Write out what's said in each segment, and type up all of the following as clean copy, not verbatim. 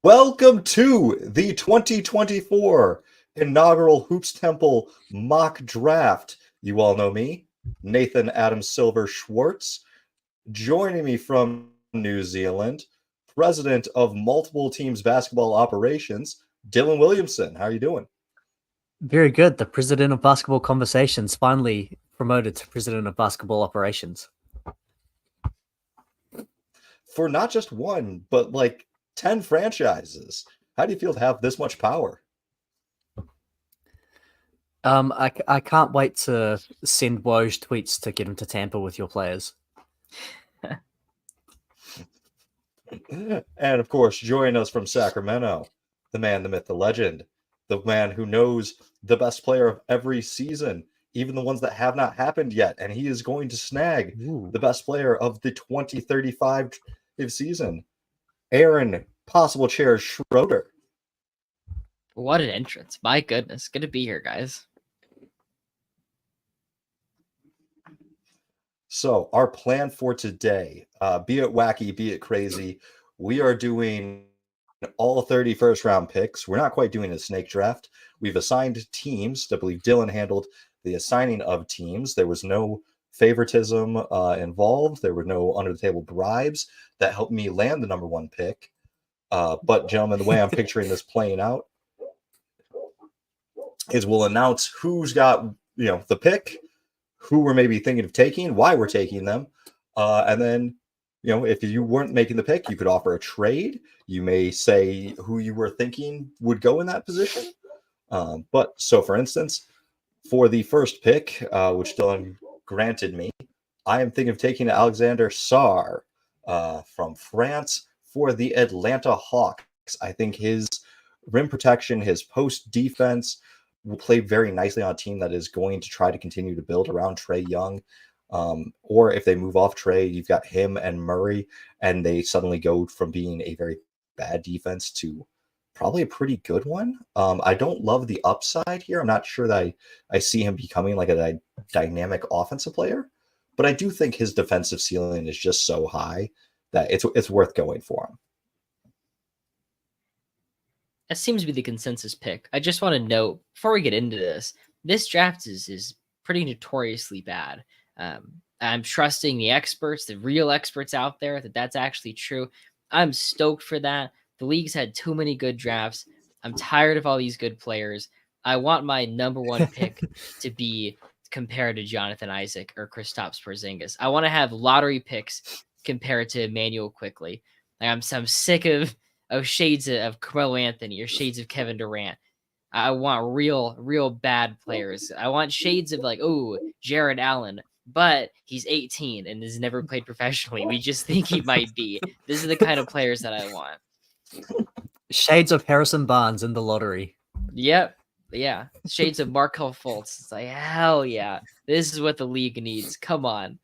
Welcome to the 2024 inaugural Hoops Temple mock draft. You all know me, Nathan Adam Silver Schwartz. Joining me from New Zealand, president of multiple teams basketball operations, Dylan Williamson. How are you doing? Very good. The president of basketball conversations finally promoted to president of basketball operations. For not just one, but like 10 franchises. How do you feel to have this much power? I can't wait to send Woj tweets to get him to tamper with your players. And of course, join us from Sacramento, the man, the myth, the legend, the man who knows the best player of every season, even the ones that have not happened yet. And he is going to snag the best player of the 2035 season, Aaron Possible Chair Schroeder. What an entrance. My goodness. Good to be here, guys. So our plan for today, be it wacky, be it crazy, we are doing all 30 first round picks. We're not quite doing a snake draft. We've assigned teams. I believe Dylan handled the assigning of teams. There was no favoritism involved. There were no under the table bribes that helped me land the number one pick. But gentlemen, the way I'm picturing this playing out is we'll announce who's got the pick, who we're maybe thinking of taking, why we're taking them, and then if you weren't making the pick, you could offer a trade. You may say who you were thinking would go in that position. But so, for instance, for the first pick, which Dylan granted me, I am thinking of taking Alexander Sarr from France for the Atlanta Hawks. I think his rim protection, his post defense will play very nicely on a team that is going to try to continue to build around Trae Young. Or if they move off Trae, you've got him and Murray, and they suddenly go from being a very bad defense to probably a pretty good one. I don't love the upside here. I'm not sure that I see him becoming like a dynamic offensive player, but I do think his defensive ceiling is just so high that it's worth going for him. That seems to be the consensus pick. I just want to note, before we get into this draft is pretty notoriously bad. I'm trusting the experts, the real experts out there, that's actually true. I'm stoked for that. The league's had too many good drafts. I'm tired of all these good players. I want my number one pick to be compared to Jonathan Isaac or Kristaps Porzingis. I want to have lottery picks compared to Emmanuel Quickley. I'm sick of shades of Carmelo Anthony or shades of Kevin Durant. I want real bad players. I want shades of Jared Allen, but he's 18 and has never played professionally. We just think he might be. This is the kind of players that I want. Shades of Harrison Barnes in the lottery. Yep. Yeah. Shades of Markelle Fultz. It's like, hell yeah. This is what the league needs. Come on.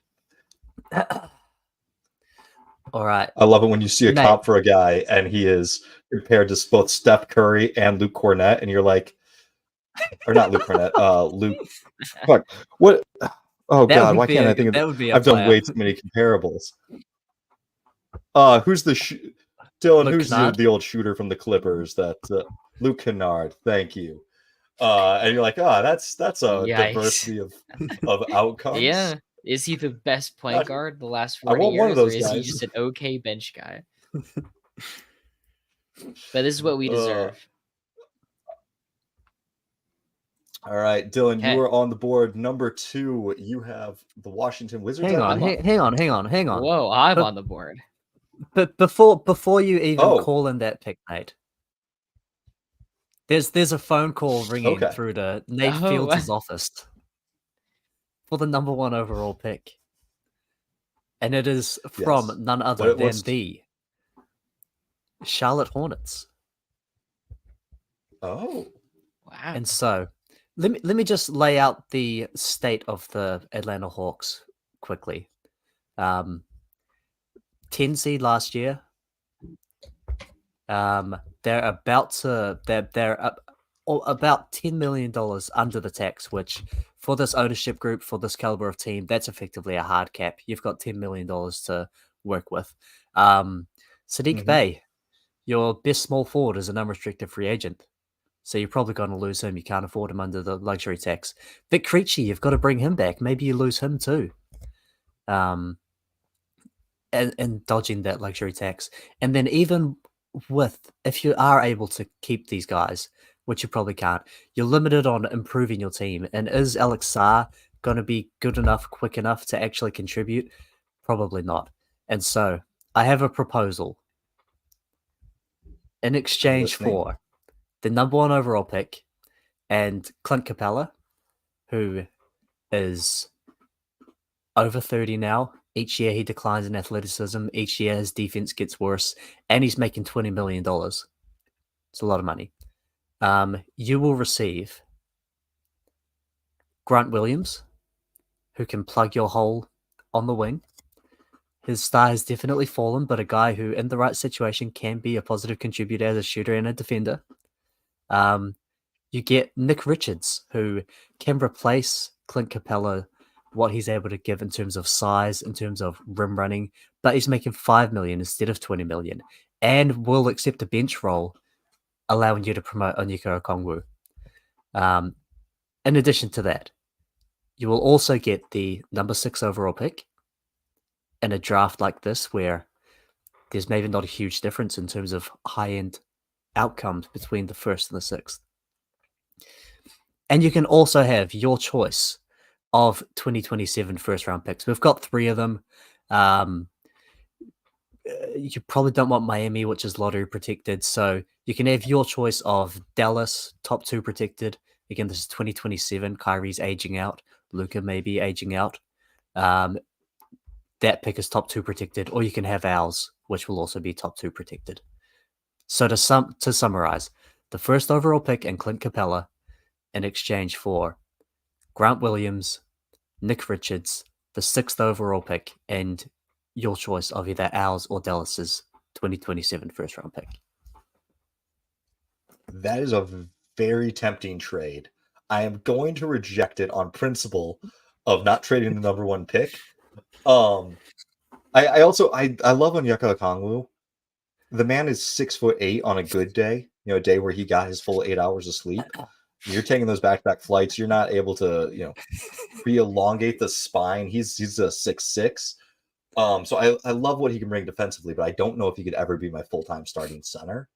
All right. I love it when you see a comp for a guy and he is compared to both Steph Curry and Luke Cornett, and you're like, or not Luke Cornett, Luke. Fuck. What? Oh God, why can't I think of that? I've done way too many comparables. Who's the Dylan? Luke who's the old shooter from the Clippers? That Luke Kennard. Thank you. And you're like, that's a diversity of outcomes. Yeah. Is he the best point guard the last 40 years, or is he just an okay bench guy? But this is what we deserve. All right, Dylan, you are on the board. Number 2, you have the Washington Wizards. Hang on. Whoa, I'm on the board. But before you even call in that pick, Nate, there's a phone call ringing through to Nate Fields' office for the number 1 overall pick. And it is from none other than the Charlotte Hornets. Oh. Wow. And so let me just lay out the state of the Atlanta Hawks quickly. 10 seed last year. They're about $10 million under the tax, which for this ownership group, for this caliber of team, that's effectively a hard cap. You've got $10 million to work with. Sadiq Bey, your best small forward is an unrestricted free agent. So you're probably going to lose him. You can't afford him under the luxury tax. Vic Krejci, you've got to bring him back. Maybe you lose him too. And dodging that luxury tax. And then even if you are able to keep these guys, which you probably can't, you're limited on improving your team. And is Alex Sarr going to be good enough, quick enough to actually contribute? Probably not. And so I have a proposal. In exchange for the number 1 overall pick and Clint Capella, who is over 30 now. Each year he declines in athleticism. Each year his defense gets worse, and he's making $20 million. It's a lot of money. You will receive Grant Williams, who can plug your hole on the wing. His star has definitely fallen, but a guy who, in the right situation, can be a positive contributor as a shooter and a defender. You get Nick Richards, who can replace Clint Capella, what he's able to give in terms of size, in terms of rim running, but he's making $5 million instead of $20 million, and will accept a bench role, allowing you to promote Onyeka Okongwu. In addition to that, you will also get the number 6 overall pick in a draft like this, where there's maybe not a huge difference in terms of high-end outcomes between the 1st and the 6th. And you can also have your choice of 2027 first-round picks. We've got 3 of them. You probably don't want Miami, which is lottery protected. So you can have your choice of Dallas, top 2 protected. Again, this is 2027. Kyrie's aging out. Luka may be aging out. That pick is top 2 protected. Or you can have ours, which will also be top 2 protected. So to summarize, the 1st overall pick and Clint Capella in exchange for Grant Williams, Nick Richards, the 6th overall pick, and your choice of either ours or Dallas's 2027 first-round pick. That is a very tempting trade. I am going to reject it on principle of not trading the number 1 pick. I also love Onyeka Okongwu. The man is 6'8" on a good day, a day where he got his full 8 hours of sleep. You're taking those back-to-back flights. You're not able to, re-elongate the spine. He's a 6'6". So I love what he can bring defensively, but I don't know if he could ever be my full-time starting center.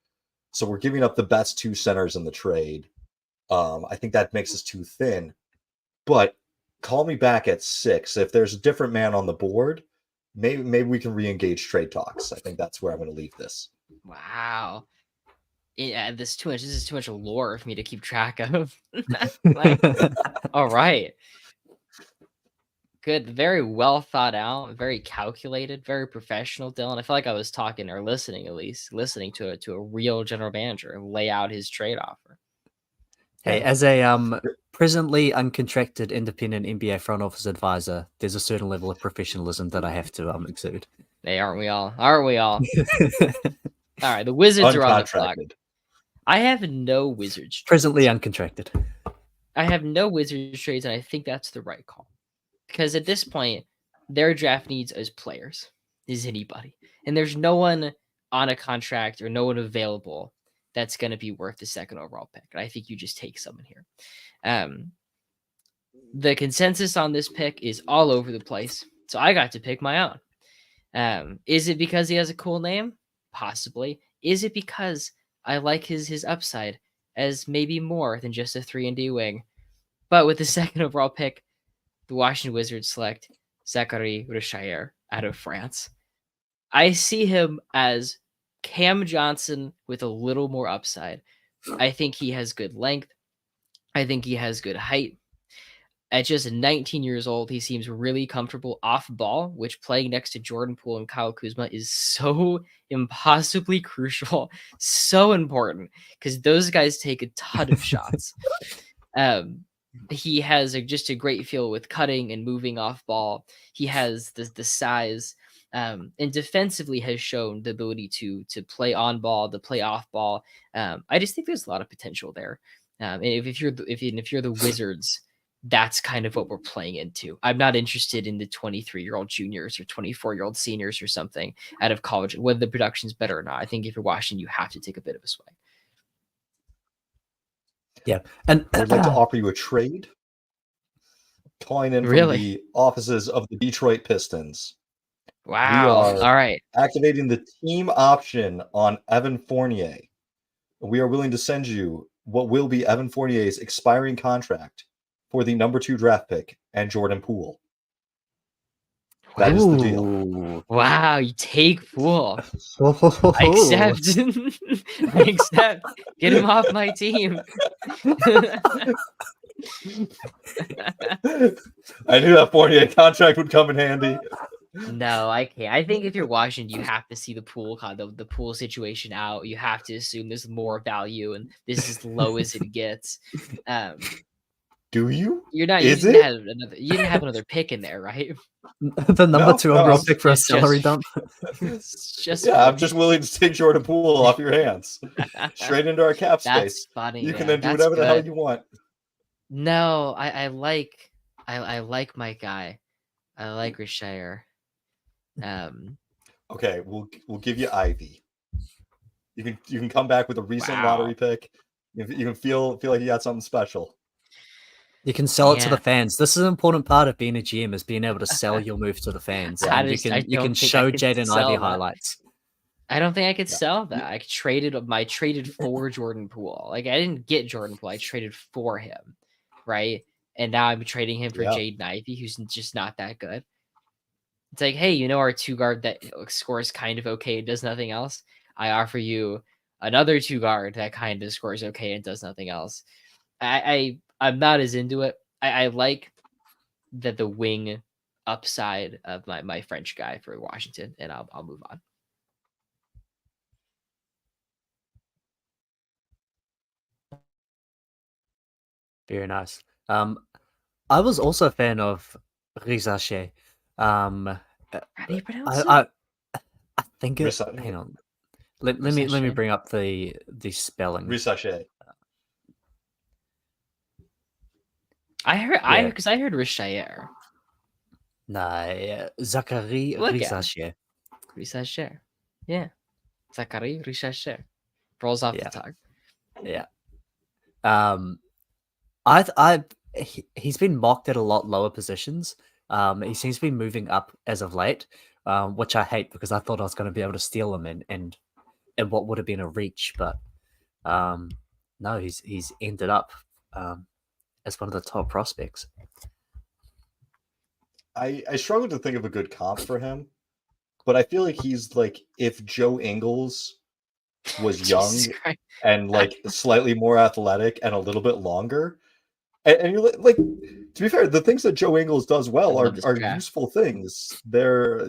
So we're giving up the best 2 centers in the trade. I think that makes us too thin. But call me back at 6. If there's a different man on the board, maybe we can re-engage trade talks. I think that's where I'm going to leave this. Wow. Yeah, this is too much lore for me to keep track of. All right. Good. Very well thought out, very calculated, very professional, Dylan. I feel like I was talking or listening to a real general manager lay out his trade offer. Hey, as a presently uncontracted independent NBA front office advisor, there's a certain level of professionalism that I have to exude. Hey, aren't we all? Aren't we all? All right, the Wizards are on the clock. I have no Wizards. Presently uncontracted. I have no Wizards trades, and I think that's the right call. Because at this point, their draft needs as players is anybody. And there's no one on a contract or no one available that's going to be worth the 2nd overall pick. And I think you just take someone here. The consensus on this pick is all over the place. So I got to pick my own. Is it because he has a cool name? Possibly. Is it because I like his upside as maybe more than just a 3-and-D wing? But with the 2nd overall pick, the Washington Wizards select Zachary Richaire out of France. I see him as Cam Johnson with a little more upside. I think he has good length. I think he has good height. At just 19 years old, he seems really comfortable off ball, which playing next to Jordan Poole and Kyle Kuzma is so impossibly crucial, so important, because those guys take a ton of shots. He has just a great feel with cutting and moving off ball. He has the size, and defensively has shown the ability to play on ball, to play off ball. I just think there's a lot of potential there. And if you're the Wizards, that's kind of what we're playing into. I'm not interested in the 23-year-old juniors or 24-year-old seniors or something out of college, whether the production's better or not. I think if you're Washington, you have to take a bit of a swing. Yeah, and I would like to offer you a trade. Calling in from Really? the offices of the Detroit Pistons. Wow. are- All right. Activating the team option on Evan Fournier. We are willing to send you what will be Evan Fournier's expiring contract for the number 2 draft pick and Jordan Poole. That is the deal. Ooh. Wow, you take Poole. I accept. I accept. Get him off my team. I knew that Fournier contract would come in handy. No, I can't. I think if you're Washington, you have to see the Poole the Poole situation out. You have to assume there's more value, and this is as low as it gets. Do you? You're not. Is you it? didn't have another. You didn't have another pick in there, right? The number No, 2 no, overall it's- pick for a it's salary just- dump. It's just Yeah, I'm just willing to take Jordan Poole off your hands. Straight into our cap space. That's funny. You can man. then do That's whatever the hell good. you want. No, I like my guy. I like Rishayer. Okay, we'll give you Ivy. You can come back with a recent Wow. lottery pick. You can feel like you got something special. You can sell it to Yeah. the fans. This is an important part of being a GM, is being able to sell your move to the fans. I And you just- I can don't think I show could Jaden sell Ivey that. highlights. I don't think I could sell that. I traded for Jordan Poole. Like I didn't get Jordan Poole. I traded for him, right? And now I'm trading him for Yeah. Jaden Ivey, who's just not that good. It's like, hey, our 2 guard that scores kind of okay and does nothing else. I offer you another 2 guard that kind of scores okay and does nothing else. I'm not as into it. I like that the wing upside of my French guy for Washington, and I'll move on. Very nice. I was also a fan of Rizache. How do you pronounce it? I think it. Rizache. Hang on. Let me Rizache? bring up the spelling. Risache. I heard Yeah. because I heard Rishayer. Nah, Zachary Look at Rizache. Rishayer. Yeah. Zachary Rishayer. Rolls off Yeah. the tongue. Yeah. He's been mocked at a lot lower positions. He seems to be moving up as of late, which I hate because I thought I was going to be able to steal him and what would have been a reach, but no, he's ended up as one of the top prospects. I struggle to think of a good comp for him, but I feel like he's like if Joe Ingles was young Jesus Christ. and like slightly more athletic and a little bit longer. And you're like, to be fair, the things that Joe Ingles does well I are love this draft. useful things. They're,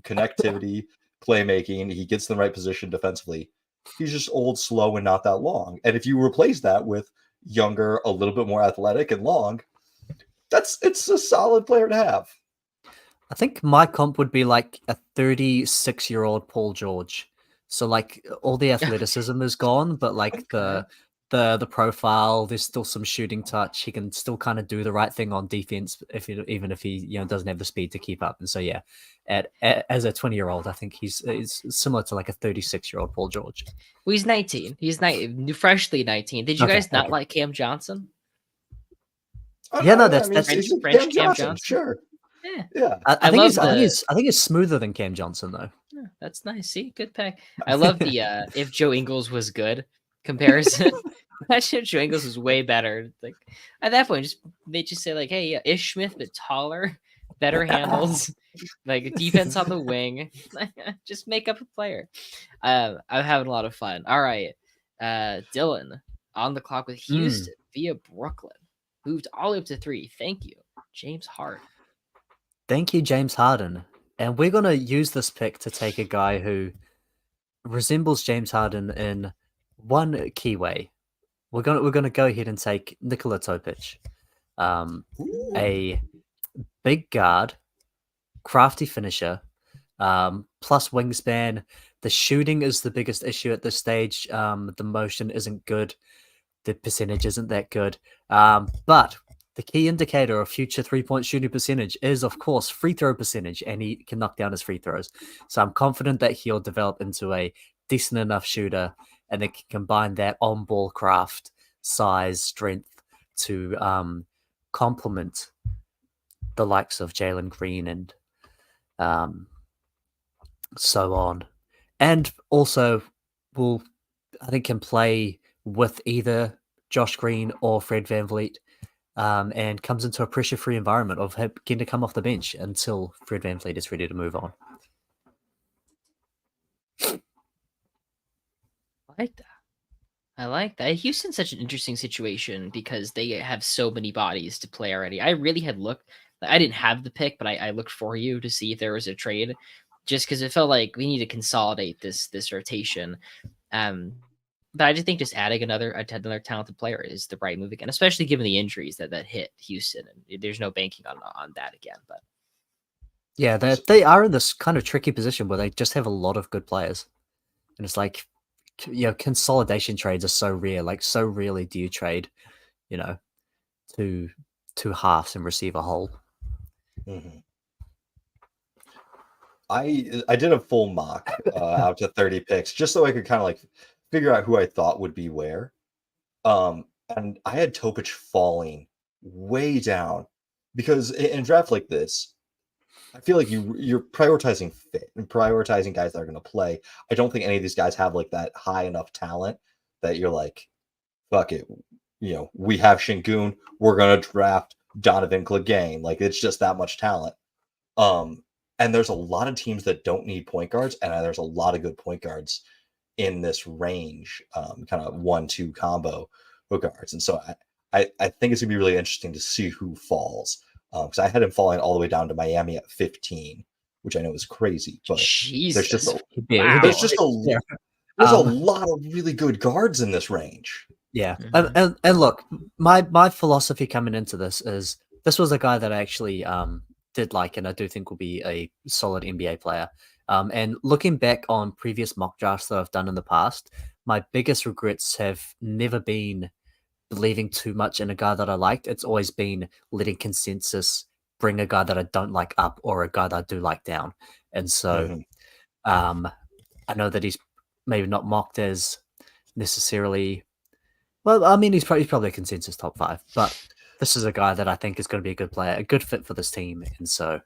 connectivity, playmaking. He gets in the right position defensively. He's just old, slow, and not that long. And if you replace that with younger, a little bit more athletic and long, it's a solid player to have. I think my comp would be like a 36-year-old Paul George. So like all the athleticism is gone, but like the profile, there's still some shooting touch. He can still kind of do the right thing on defense even if he doesn't have the speed to keep up. And so yeah, as a 20-year-old, I think he's similar to like a 36-year-old Paul George. Well, he's 19. He's freshly 19. Did you Okay, guys not okay. like Cam Johnson? Yeah, no, that's- he's French Cam Johnson. Sure. Yeah. Yeah. I think love he's, I think he's smoother than Cam Johnson though. Yeah, that's nice. See, good pick. I love the if Joe Ingles was good comparison. Imagine if Joe Ingles was way better. Like at that point, they just say like, hey, yeah, Ish Smith but taller, better handles, like defense on the wing. Just make up a player. I'm having a lot of fun. All right, Dylan on the clock with Houston via Brooklyn, moved all the way up to 3. Thank you, James Hart. Thank you, James Harden. And we're going to use this pick to take a guy who resembles James Harden in one key way. We're going to go ahead and take Nikola Topic, a big guard, crafty finisher, plus wingspan. The shooting is the biggest issue at this stage. The motion isn't good. The percentage isn't that good. But the key indicator of future 3-point shooting percentage is, of course, free throw percentage, and he can knock down his free throws. So I'm confident that he'll develop into a decent enough shooter, and they can combine that on-ball craft, size, strength to complement the likes of Jalen Green and so on. And also I think can play with either Josh Green or Fred VanVleet, and comes into a pressure-free environment of him getting to come off the bench until Fred VanVleet is ready to move on. I like that. I like that. Houston's such an interesting situation because they have so many bodies to play already. I really had looked. I didn't have the pick, but I looked for you to see if there was a trade, just because it felt like we need to consolidate this rotation. But I just think just adding another talented player is the right move again, especially given the injuries that hit Houston, and there's no banking on that again. But yeah, they are in this kind of tricky position where they just have a lot of good players, and it's like, consolidation trades are so rare. Like, so rarely do you trade, two halves and receive a whole. Mm-hmm. I did a full mock out to 30 picks just so I could kind of like figure out who I thought would be where. And I had Topic falling way down because in a draft like this, I feel like you're prioritizing fit and prioritizing guys that are going to play. I don't think any of these guys have like that high enough talent that you're like, fuck it. We have Şengün. We're going to draft Donovan Clegane. Like, it's just that much talent. And there's a lot of teams that don't need point guards, and there's a lot of good point guards in this range, kind of 1-2 combo of guards. And so I think it's gonna be really interesting to see who falls, because I had him falling all the way down to Miami at 15, which I know is crazy, but Jesus, there's just wow. there's a lot of really good guards in this range. Yeah, Mhm. and look, my philosophy coming into this was a guy that I actually did like, and I do think will be a solid NBA player. And looking back on previous mock drafts that I've done in the past, my biggest regrets have never been believing too much in a guy that I liked. It's always been letting consensus bring a guy that I don't like up or a guy that I do like down. And so I know that he's maybe not mocked as necessarily. Well, I mean, he's probably a consensus top 5, but this is a guy that I think is going to be a good player, a good fit for this team. And so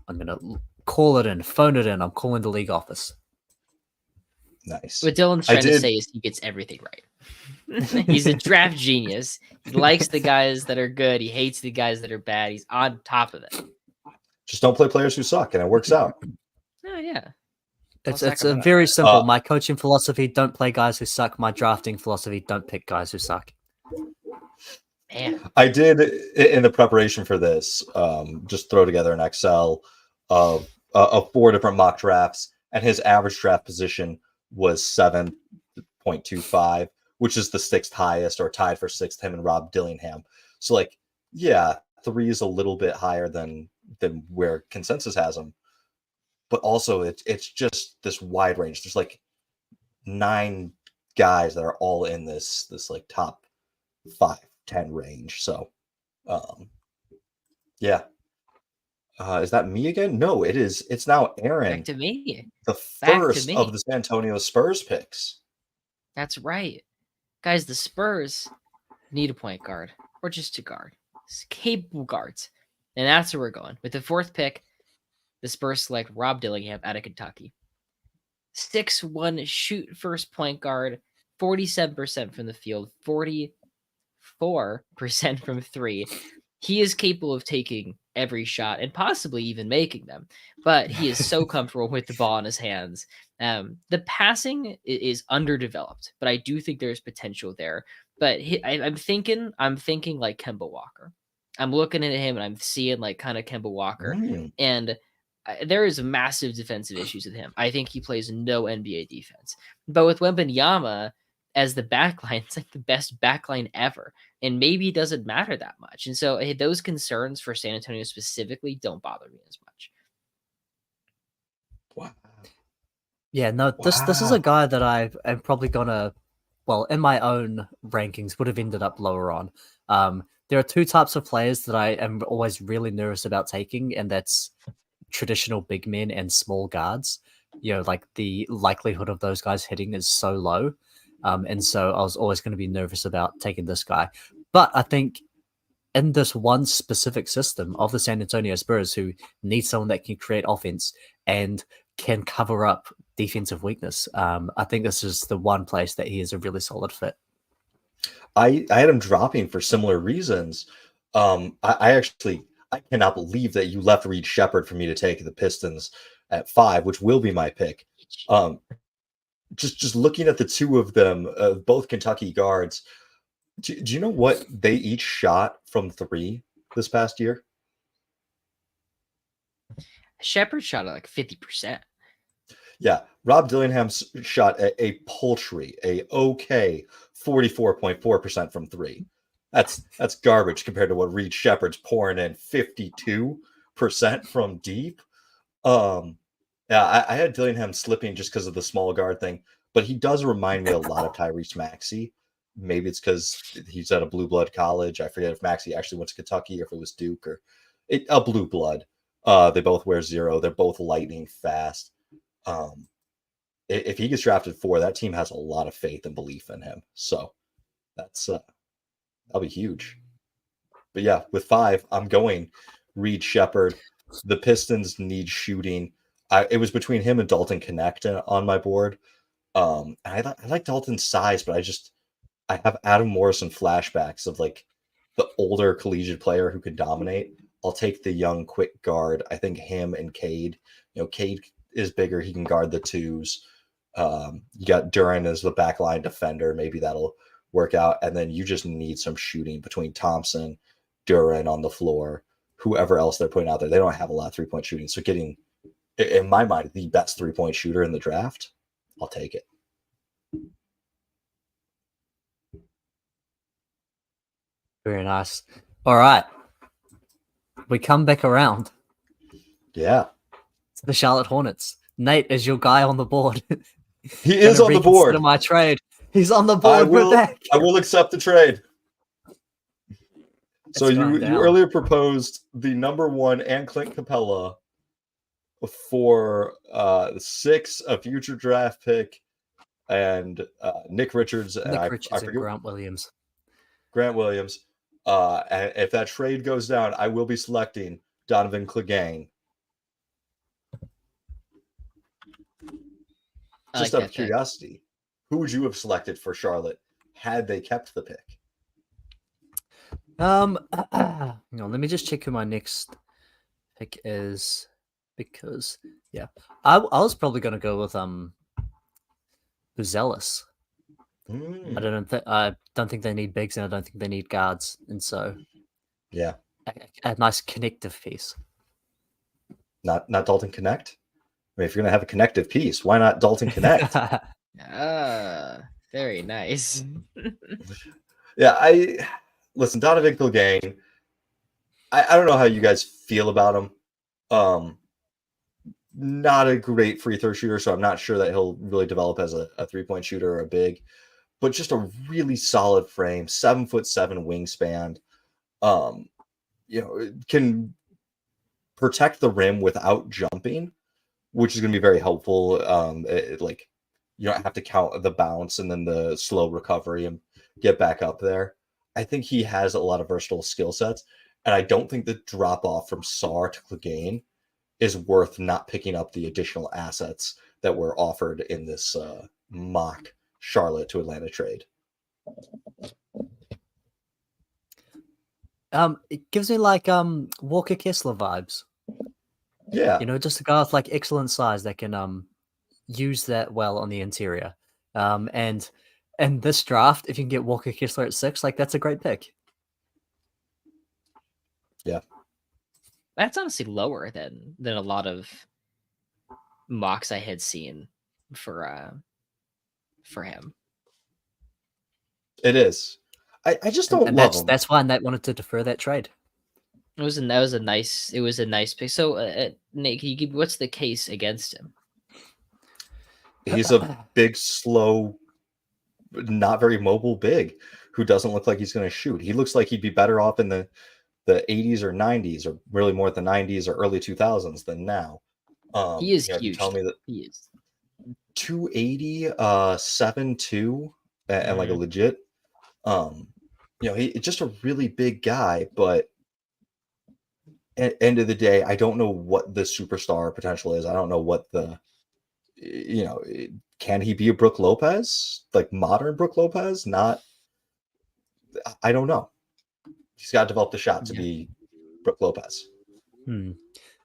I'm going to call it in, phone it in. I'm calling the league office. Nice. What Dylan's trying to say is he gets everything right. He's a draft genius. He likes the guys that are good. He hates the guys that are bad. He's on top of it. Just don't play players who suck, and it works out. Oh, yeah. It's a very simple. My coaching philosophy: don't play guys who suck. My drafting philosophy: don't pick guys who suck. Man. I did, in the preparation for this, just throw together an Excel of 4 different mock drafts, and his average draft position was 7.25, which is the 6th highest, or tied for 6th, him and Rob Dillingham. So, like, yeah, 3 is a little bit higher than where consensus has him, but also it's just this wide range. There's like 9 guys that are all in this like top 5-10 range. So yeah. Is that me again? No, it's now Aaron. Back to me. The first of the San Antonio Spurs picks. That's right. Guys, the Spurs need a point guard, or just a guard. It's capable guards. And that's where we're going. With the 4th pick, the Spurs select Rob Dillingham out of Kentucky. 6'1", shoot first point guard, 47% from the field, 44% from 3. He is capable of taking every shot and possibly even making them, but he is so comfortable with the ball in his hands. The passing is underdeveloped, but I do think there's potential there. But I'm thinking like Kemba Walker. I'm looking at him and I'm seeing like kind of Kemba Walker, and there is massive defensive issues with him. I think he plays no NBA defense, but with Wembanyama as the backline, it's like the best backline ever. And maybe it doesn't matter that much. And so those concerns for San Antonio specifically don't bother me as much. Wow. Yeah, no, this is a guy that I'm probably gonna, well, in my own rankings would have ended up lower on. there are two types of players that I am always really nervous about taking, and that's traditional big men and small guards. Like the likelihood of those guys hitting is so low. And so I was always going to be nervous about taking this guy. But I think in this one specific system of the San Antonio Spurs, who need someone that can create offense and can cover up defensive weakness, I think this is the one place that he is a really solid fit. I had him dropping for similar reasons. I cannot believe that you left Reed Shepherd for me to take the Pistons at 5, which will be my pick. Just looking at the two of them, both Kentucky guards, do you know what they each shot from 3 this past year? Shepard shot at like 50%. Yeah, Rob Dillingham shot a paltry, a okay 44.4% from 3. That's garbage compared to what Reed Shepherd's pouring in 52% from deep. Yeah, I had Dillingham slipping just because of the small guard thing, but he does remind me a lot of Tyrese Maxey. Maybe it's because he's at a blue blood college. I forget if Maxey actually went to Kentucky or if it was Duke or a blue blood. They both wear 0. They're both lightning fast. If he gets drafted 4, that team has a lot of faith and belief in him. So that'll be huge. But yeah, with 5, I'm going Reed Shepherd. The Pistons need shooting. It was between him and Dalton Connect on my board. I like Dalton's size, but I have Adam Morrison flashbacks of like the older collegiate player who could dominate. I'll take the young, quick guard. I think him and Cade. Cade is bigger. He can guard the 2s. You got Duran as the backline defender. Maybe that'll work out. And then you just need some shooting between Thompson, Duran on the floor, whoever else they're putting out there. They don't have a lot of 3-point shooting. So getting, in my mind, the best 3-point shooter in the draft, I'll take it. Very nice. All right. We come back around. Yeah. To the Charlotte Hornets. Nate is your guy on the board. He is on the board. My trade. He's on the board. I will accept the trade. So you earlier proposed the number 1 and Clint Capella for 6, a future draft pick, and Nick Richards and Grant Williams. Grant Williams. And if that trade goes down, I will be selecting Donovan Clegane. Just out of curiosity, who would you have selected for Charlotte had they kept the pick? Hang on, let me just check who my next pick is, because I was probably going to go with Buzelis. I don't think they need bigs, and I don't think they need guards, and so a nice connective piece. Not Dalton Connect. I mean, if you're gonna have a connective piece, why not Dalton Connect? Very nice. Yeah, listen, Donovan Clegane. I don't know how you guys feel about him. Not a great free throw shooter, so I'm not sure that he'll really develop as a 3-point shooter or a big. But just a really solid frame, 7'7" wingspan. Can protect the rim without jumping, which is going to be very helpful. You don't have to count the bounce and then the slow recovery and get back up there. I think he has a lot of versatile skill sets, and I don't think the drop off from Sarr to Clegane is worth not picking up the additional assets that were offered in this mock Charlotte to Atlanta trade. It gives me like Walker Kessler vibes. Yeah, just a guy with like excellent size that can use that well on the interior. And this draft, if you can get Walker Kessler at 6, like that's a great pick. Yeah, that's honestly lower than a lot of mocks I had seen for him. It is. I just don't love him. That's why Nate wanted to defer that trade. It was a nice pick. So Nate, can you give what's the case against him? He's a big, slow, not very mobile big who doesn't look like he's going to shoot. He looks like he'd be better off in the 80s or 90s, or really more the 90s or early 2000s than now. He is if you huge. tell me that He is. 280, 7'2", and like a legit, he's just a really big guy, but at end of the day, I don't know what the superstar potential is. I don't know what can he be a Brook Lopez, like modern Brook Lopez? Not, I don't know. He's got to develop the shot to be Brook Lopez.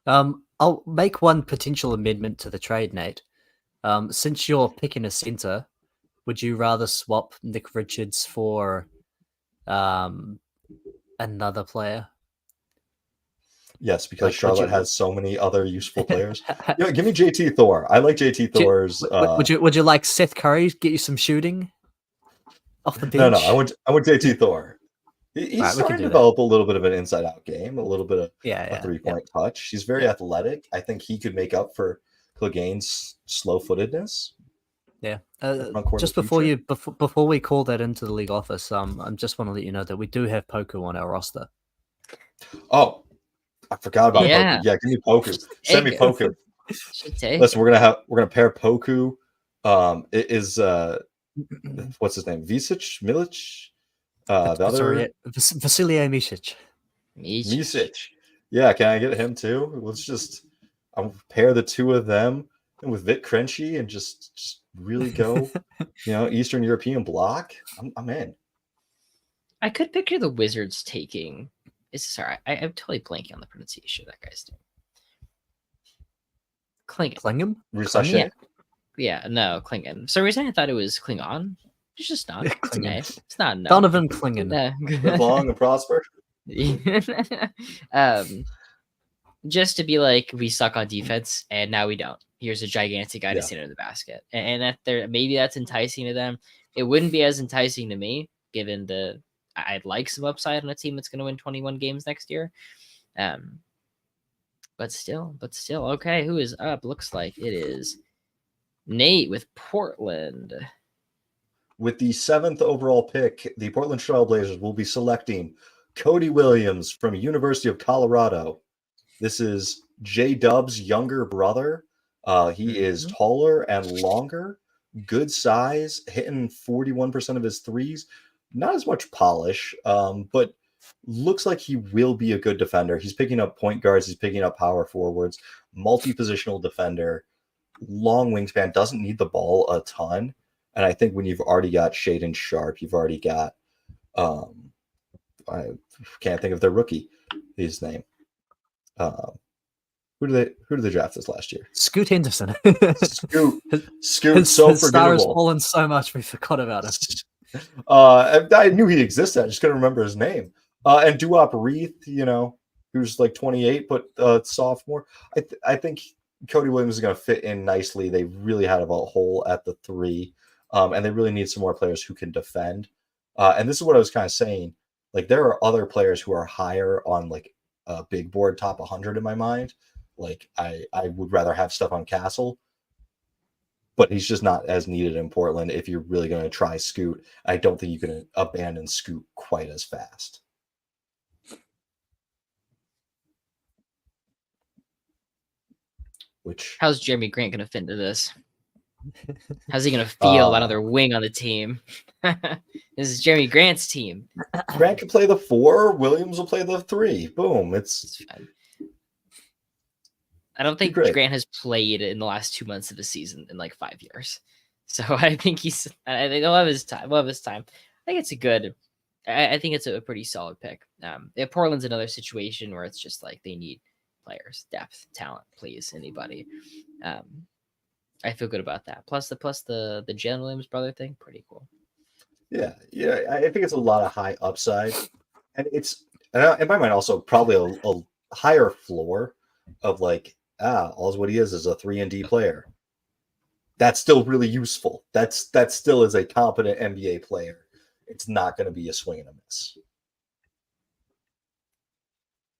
I'll make one potential amendment to the trade, Nate. Since you're picking a center, would you rather swap Nick Richards for another player? Yes, because Like, Charlotte has so many other useful players. Give me JT Thor. I like JT Thor's. Would you like Seth Curry get you some shooting off the bench? No. I want JT Thor. He's Right, starting to develop a little bit of an inside-out game, a little bit of a three-point touch. He's very athletic. I think he could make up for Clegane's slow-footedness. Yeah. Just before we call that into the league office, I just want to let you know that we do have Poku on our roster. Oh, I forgot about Poku. Yeah, give me Poku. Send me Poku. Listen, we're gonna pair Poku. It is what's his name? Milic. The other Vasilije Micic. Micic. Yeah, can I get him too? Let's just pair the two of them with Vic Krejci and just really go, Eastern European block. I'm in. I could picture the Wizards taking. I'm totally blanking on the pronunciation of that guy's name. Klingham? Yeah, no, Klingham. For some reason I thought it was Klingon. It's just not. It's an A. It's not no. Donovan Klingon. Live long and prosper. Just to be like, we suck on defense, and now we don't. Here's a gigantic guy to stand in the basket, and that maybe that's enticing to them. It wouldn't be as enticing to me, given I'd like some upside on a team that's going to win 21 games next year. But still, okay. Who is up? Looks like it is Nate with Portland. With the 7th overall pick, the Portland Trailblazers will be selecting Cody Williams from University of Colorado. This is J-Dub's younger brother. He is taller and longer, good size, hitting 41% of his threes. Not as much polish, but looks like he will be a good defender. He's picking up point guards. He's picking up power forwards, multi-positional defender, long wingspan, doesn't need the ball a ton. And I think when you've already got Shaedon Sharpe, you've already got, I can't think of their rookie, his name. Who did they draft this last year? Scoot Henderson. Scoot, so his star has forgettable. fallen so much we forgot about him. I knew he existed. I just couldn't remember his name. And Duop Reith, who's like 28, but sophomore. I think Cody Williams is going to fit in nicely. They really had a hole at the 3, and they really need some more players who can defend. And this is what I was kind of saying. Like, there are other players who are higher on like a big board top 100 in my mind. Like, I would rather have Stephon Castle, but he's just not as needed in Portland if you're really going to try Scoot. I don't think you can abandon Scoot quite as fast. How's Jeremy Grant going to fit into this? How's he going to feel another wing on the team? This is Jeremy Grant's team. Grant can play the 4. Williams will play the 3. Boom. It's I don't think Grant has played in the last 2 months of the season in like 5 years. So I think I think he'll have his time. I think it's I think it's a pretty solid pick. Portland's another situation where it's just like they need players, depth, talent, please, anybody. I feel good about that. Plus the Jalen Williams brother thing, pretty cool. Yeah. I think it's a lot of high upside, and it's in my mind also probably a higher floor of like all what he is a 3-and-D player. That's still really useful. That still is a competent NBA player. It's not going to be a swing and a miss.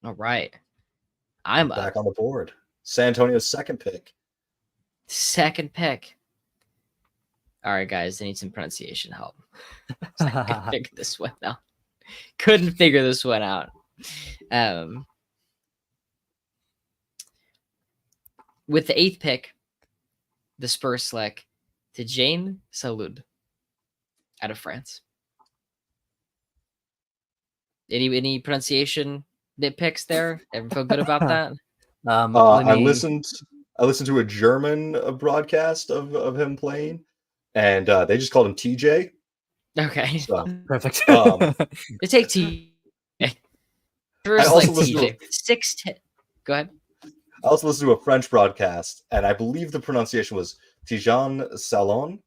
All right. I'm back on the board. San Antonio's second pick. All right, guys, I need some pronunciation help. I couldn't figure this one out. Couldn't figure this one out. With the 8th pick, the Spurs select Tidjane Salud out of France. Any pronunciation nitpicks there? Everyone feel good about that? I listened to a German broadcast of him playing, and they just called him TJ. Okay. So, Perfect. They take T. I also listened to 6'10". Go ahead. I also listened to a French broadcast, and I believe the pronunciation was Tidjane Salon.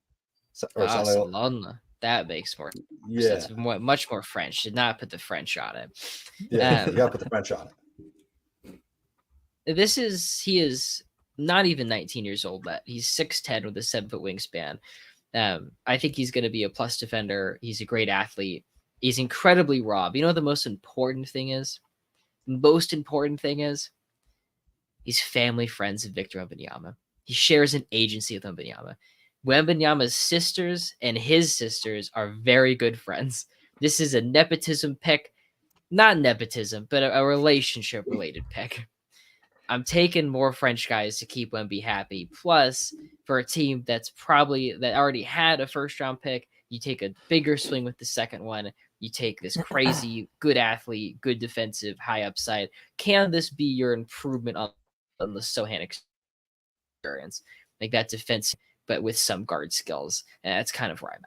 Salon. That makes more Yeah, sense. Much more French. Did not put the French on it. yeah, you gotta put the French on it. He is not even 19 years old yet. He's 6'10" with a 7-foot wingspan. I think he's going to be a plus defender. He's a great athlete. He's incredibly raw. But you know what the most important thing is? He's family friends with Victor Wembanyama. He shares an agency with Wembanyama. Wembanyama's sisters and his sisters are very good friends. This is a nepotism pick. Not nepotism, but a relationship-related pick. I'm taking more French guys to keep Wemby happy. Plus, for a team that already had a first-round pick, you take a bigger swing with the second one. You take this crazy, good athlete, good defensive, high upside. Can this be your improvement on the Sochan experience? Like that defense, but with some guard skills. And that's kind of where I'm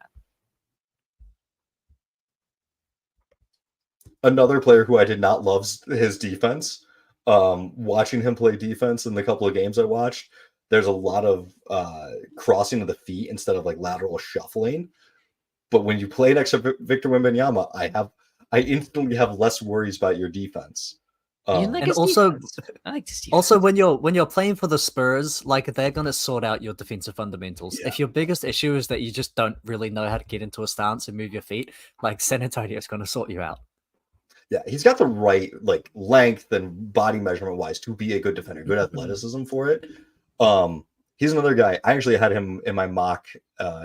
at. Another player who I did not love his defense. Watching him play defense in the couple of games I watched, there's a lot of crossing of the feet instead of like lateral shuffling. But when you play next to Victor Wembanyama, I instantly have less worries about your defense. And also, I like this defense. Also, when you're playing for the Spurs, like they're gonna sort out your defensive fundamentals. Yeah. If your biggest issue is that you just don't really know how to get into a stance and move your feet, like San Antonio's gonna sort you out. Yeah, he's got the right like length and body measurement wise to be a good defender, good athleticism for it. He's another guy. I actually had him in my mock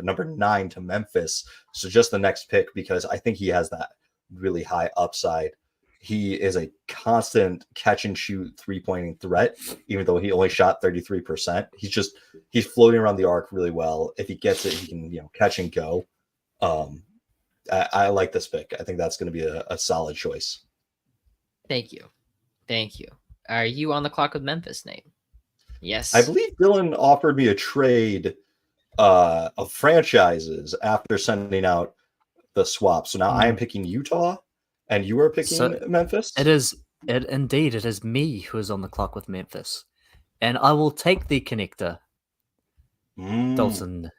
number 9 to Memphis, so just the next pick because I think he has that really high upside. He is a constant catch and shoot 3-pointing threat, even though he only shot 33%. He's floating around the arc really well. If he gets it, he can catch and go. I like this pick. I think that's going to be a solid choice. Thank you. Are you on the clock with Memphis, Nate? Yes. I believe Dylan offered me a trade of franchises after sending out the swap. So now I am picking Utah, and you are picking Memphis? It is me who is on the clock with Memphis. And I will take the connector. Dalton.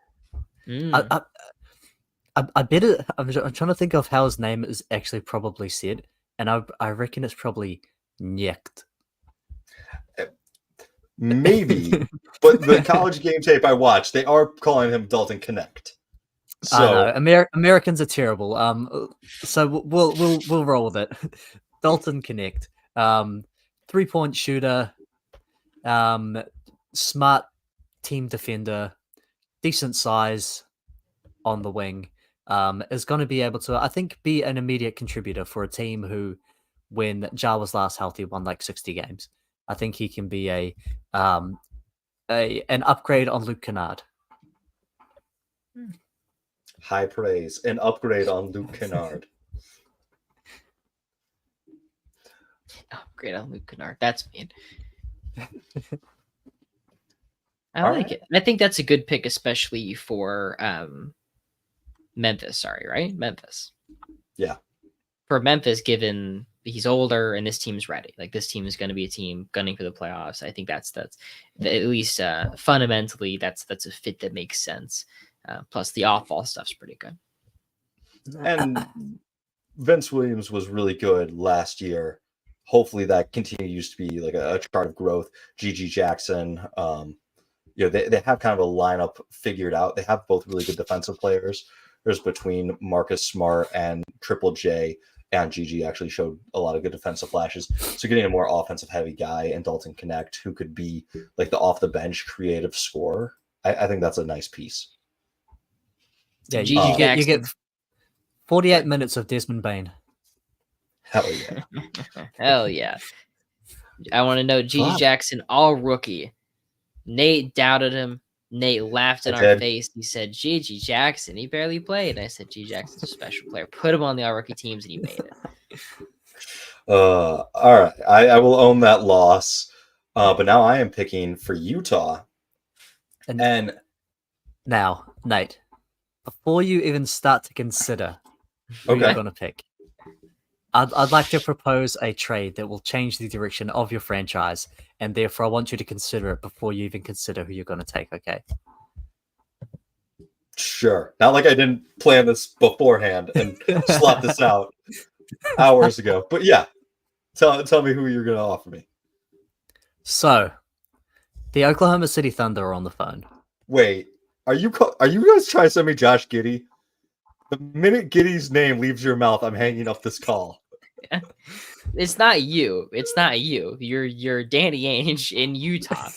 I bet it. I'm trying to think of how his name is actually probably said, and I reckon it's probably Nyekt. Maybe, but the college game tape I watched, they are calling him Dalton Connect. So I know Americans are terrible. So we'll roll with it. Dalton Connect, 3-point shooter, smart team defender, decent size on the wing. Is going to be able to, I think, be an immediate contributor for a team who, when Ja was last healthy, won like 60 games. I think he can be an upgrade on Luke Kennard. High praise, an upgrade on Luke Kennard. Upgrade on Luke Kennard. That's mean. I All like it. I think that's a good pick, especially for Memphis. Sorry, right? Memphis. Yeah. For Memphis, given he's older and this team's ready. Like this team is going to be a team gunning for the playoffs. I think that's at least fundamentally that's a fit that makes sense. Plus the off-ball stuff's pretty good. And Vince Williams was really good last year. Hopefully that continues to be like a chart of growth. GG Jackson, they have kind of a lineup figured out. They have both really good defensive players. There's between Marcus Smart and Triple J, and GG actually showed a lot of good defensive flashes. So getting a more offensive heavy guy and Dalton Connect, who could be like the off the bench creative scorer, I think that's a nice piece. Yeah, Gigi you get Jackson. 48 minutes of Desmond Bain. Hell yeah. Hell yeah. I want to know Gigi Fuck. Jackson, all rookie. Nate doubted him. Nate laughed in I our did. face. He said, Gigi Jackson, he barely played. And I said, Gigi Jackson's a special player. Put him on the all rookie teams, and he made it. All right. I will own that loss. But now I am picking for Utah. And Now, Nate, before you even start to consider who Okay. you're going to pick, I'd like to propose a trade that will change the direction of your franchise, and therefore I want you to consider it before you even consider who you're going to take, okay? sure. Not like I didn't plan this beforehand and slot this out hours ago. But yeah. Tell me who you're gonna offer me. So, the Oklahoma City Thunder are on the phone. Wait, are you guys trying to send me Josh Giddey? The minute Giddey's name leaves your mouth, I'm hanging up this call. It's not you. It's not you. You're Danny Ainge in Utah.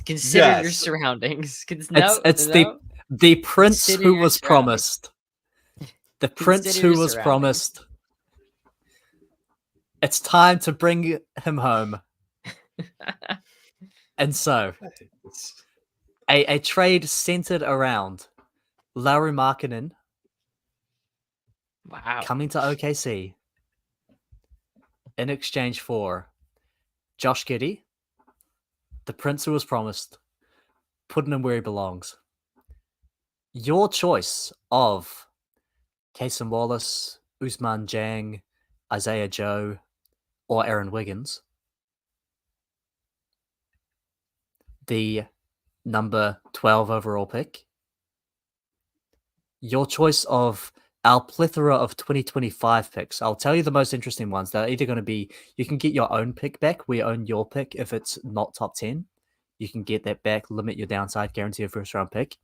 Consider your Yes. surroundings. It's the prince Consider who your was surroundings. promised. The prince Consider who your was surroundings. promised. It's time to bring him home. And so, a trade centered around Lauri Markkanen Wow. coming to OKC in exchange for Josh Giddey, the prince who was promised, putting him where he belongs. Your choice of Cason Wallace, Usman Jang, Isaiah Joe, or Aaron Wiggins. The number 12 overall pick. Your choice of our plethora of 2025 picks. I'll tell you the most interesting ones. They're either going to be, you can get your own pick back. We own your pick if it's not top 10. You can get that back, limit your downside, guarantee a first round pick.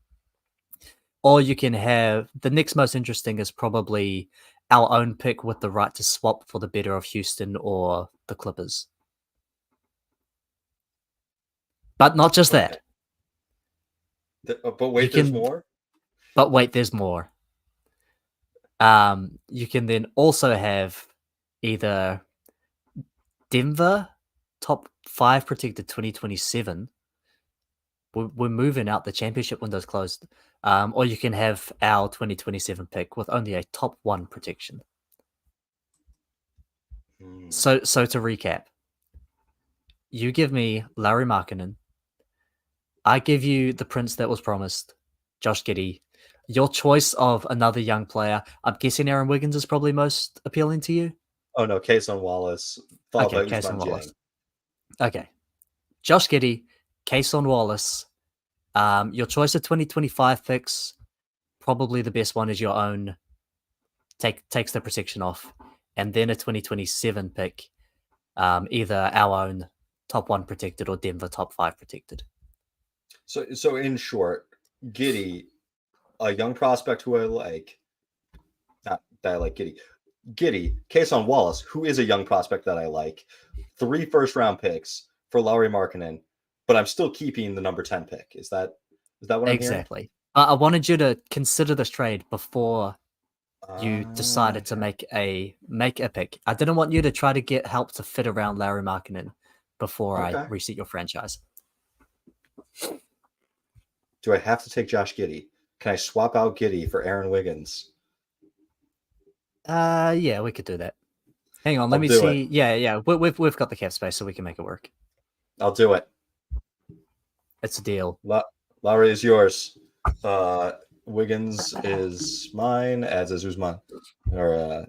Or you can have, the next most interesting is probably our own pick with the right to swap for the better of Houston or the Clippers. But not just that. But wait, there's more? But wait, there's more. You can then also have either Denver top 5 protected 2027. We're moving out, the championship window's closed. Or you can have our 2027 pick with only a top 1 protection. So to recap, you give me Lauri Markkanen. I give you the prince that was promised, Josh Giddey. Your choice of another young player. I'm guessing Aaron Wiggins is probably most appealing to you. Oh no, Cason Wallace. Followed by Cason Usman Wallace. Jang. Okay. Josh Giddey, Cason Wallace. Your choice of 2025 picks, probably the best one is your own. Takes the protection off. And then a 2027 pick, either our own top 1 protected or Denver top 5 protected. So in short, Giddey, a young prospect who I like, not that I like Giddey, Cason Wallace, who is a young prospect that I like, 3 first-round picks for Lauri Markkanen, but I'm still keeping the number 10 pick. Is that what I'm hearing? Exactly. I wanted you to consider this trade before you decided to make a pick. I didn't want you to try to get help to fit around Lauri Markkanen before I reset your franchise. Do I have to take Josh Giddey? Can I swap out Giddey for Aaron Wiggins? Yeah, we could do that. Hang on, let me do see. it. Yeah. We've got the cap space, so we can make it work. I'll do it. It's a deal. Lauri is yours. Wiggins is mine, as is Usman. Or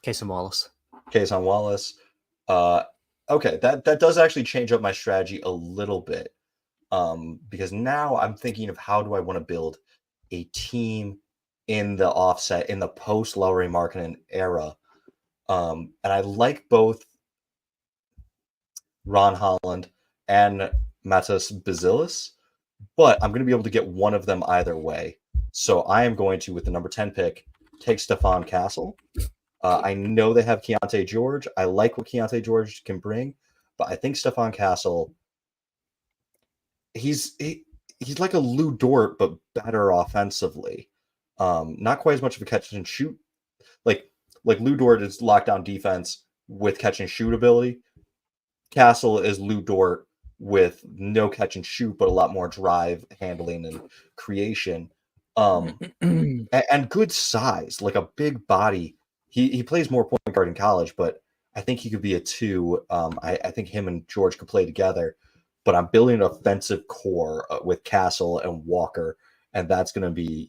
Cason Wallace. Cason Wallace. Okay, that does actually change up my strategy a little bit. Because now I'm thinking of how do I want to build a team in the offset, in the post Lauri Markkanen era. And I like both Ron Holland and Matas Bazilis, but I'm going to be able to get one of them either way. So I am going to, with the number 10 pick, take Stephon Castle. I know they have Keontae George. I like what Keontae George can bring, but I think Stephon Castle, he's he's like a Lou Dort, but better offensively. Not quite as much of a catch and shoot. Like Lou Dort is lockdown defense with catch and shoot ability. Castle is Lou Dort with no catch and shoot, but a lot more drive, handling, and creation. And good size, like a big body. He plays more point guard in college, but I think he could be a 2. I think him and George could play together. But I'm building an offensive core with Castle and Walker, and that's going to be,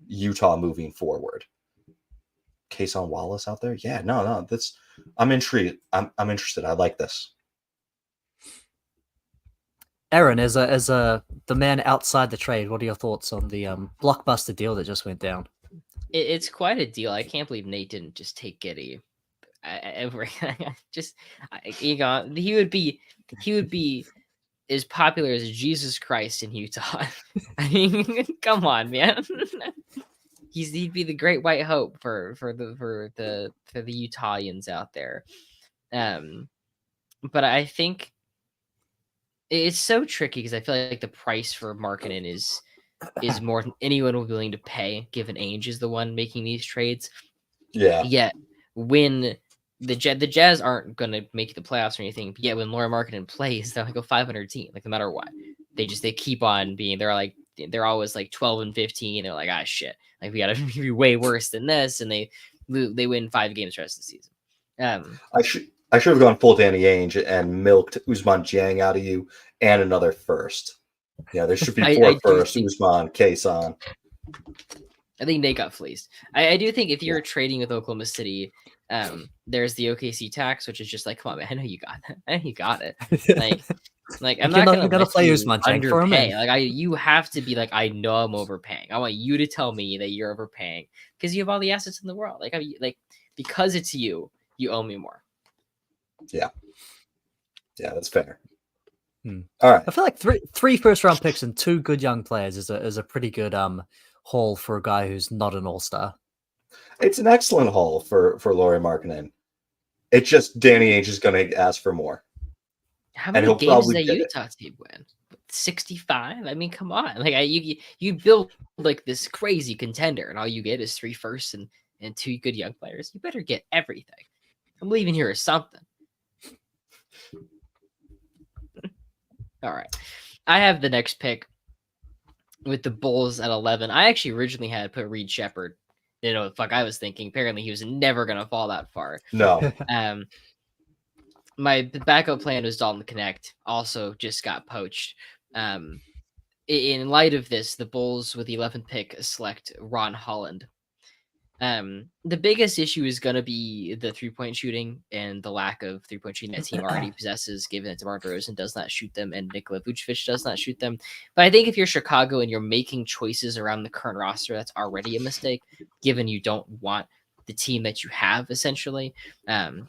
Utah moving forward. Kason Wallace out there, yeah, no, I'm intrigued. I'm interested. I like this. Aaron, as the man outside the trade, what are your thoughts on the blockbuster deal that just went down? It's quite a deal. I can't believe Nate didn't just take Giddey. He would be as popular as Jesus Christ in Utah. I mean, come on, man. He'd be the great white hope for the Utahns out there. But I think it's so tricky because I feel like the price for Markkanen is more than anyone will be willing to pay, given Ainge is the one making these trades. Yeah. Yet when the Jazz aren't going to make the playoffs or anything, but yet when Lauri Markkanen plays, they're like a 500 team, like no matter what. They keep on being, they're always like 12 and 15. They're like, shit, like we got to be way worse than this, and they win 5 games the rest of the season. I should have gone full Danny Ainge and milked Ousmane Dieng out of you and another first. Yeah, there should be 4 first. Ousmane, Kason. I think they got fleeced. I do think if you're trading with Oklahoma City, there's the OKC tax, which is just like, come on, man, I know you got that. I know you got it. Like I'm not gonna play Ousmane Dieng for a minute. Like you have to be like, I know I'm overpaying. I want you to tell me that you're overpaying because you have all the assets in the world. Like because it's you owe me more. Yeah, that's fair. All right. I feel like three first round picks and 2 good young players is a pretty good haul for a guy who's not an all-star. It's an excellent haul for Lauri Markkanen. It's just Danny Ainge is going to ask for more. How many games does that Utah team win? 65? I mean, come on. Like you build like this crazy contender, and all you get is 3 firsts and 2 good young players. You better get everything. I'm leaving here with something. All right. I have the next pick with the Bulls at 11. I actually originally had put Reed Shepherd. You know, fuck, I was thinking apparently he was never going to fall that far. No. My backup plan was Dalton Connect. Also just got poached. In light of this, the Bulls with the 11th pick select Ron Holland. The biggest issue is going to be the 3-point shooting and the lack of 3-point shooting that team already possesses, given that DeMar DeRozan does not shoot them and Nikola Vucevic does not shoot them. But I think if you're Chicago and you're making choices around the current roster, that's already a mistake, given you don't want the team that you have, essentially. And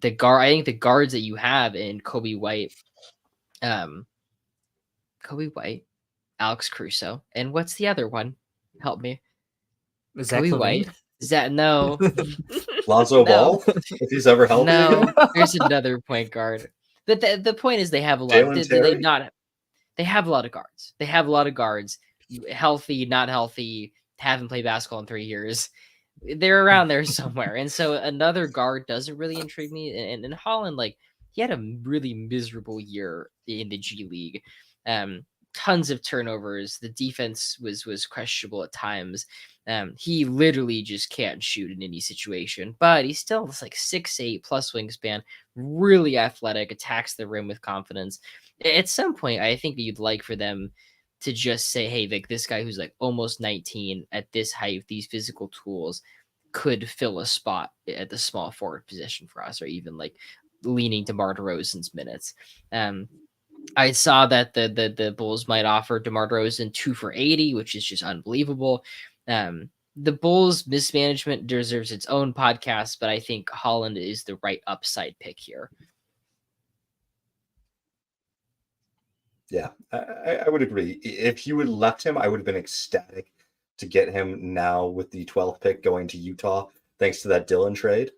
I think the guards that you have in Kobe White, Alex Caruso, and what's the other one? Help me. Kobe White. Is that no? Lonzo Ball, if he's ever healthy. No, there's another point guard. But the point is they have a lot. They have a lot of guards. They have a lot of guards. Healthy, not healthy. Haven't played basketball in 3 years. They're around there somewhere. And so another guard doesn't really intrigue me. And Holland, like, he had a really miserable year in the G League. Tons of turnovers. The defense was questionable at times. He literally just can't shoot in any situation, but he's still like 6'8" plus wingspan, really athletic, attacks the rim with confidence. At some point, I think that you'd like for them to just say, hey, like this guy who's like almost 19 at this height, these physical tools could fill a spot at the small forward position for us, or even like leaning to DeMar DeRozan's minutes. I saw that the Bulls might offer DeMar DeRozan 2 for $80, which is just unbelievable. The Bulls mismanagement deserves its own podcast, but I think Holland is the right upside pick here. Yeah, I would agree. If you had left him, I would have been ecstatic to get him now with the 12th pick going to Utah, thanks to that Dillon trade.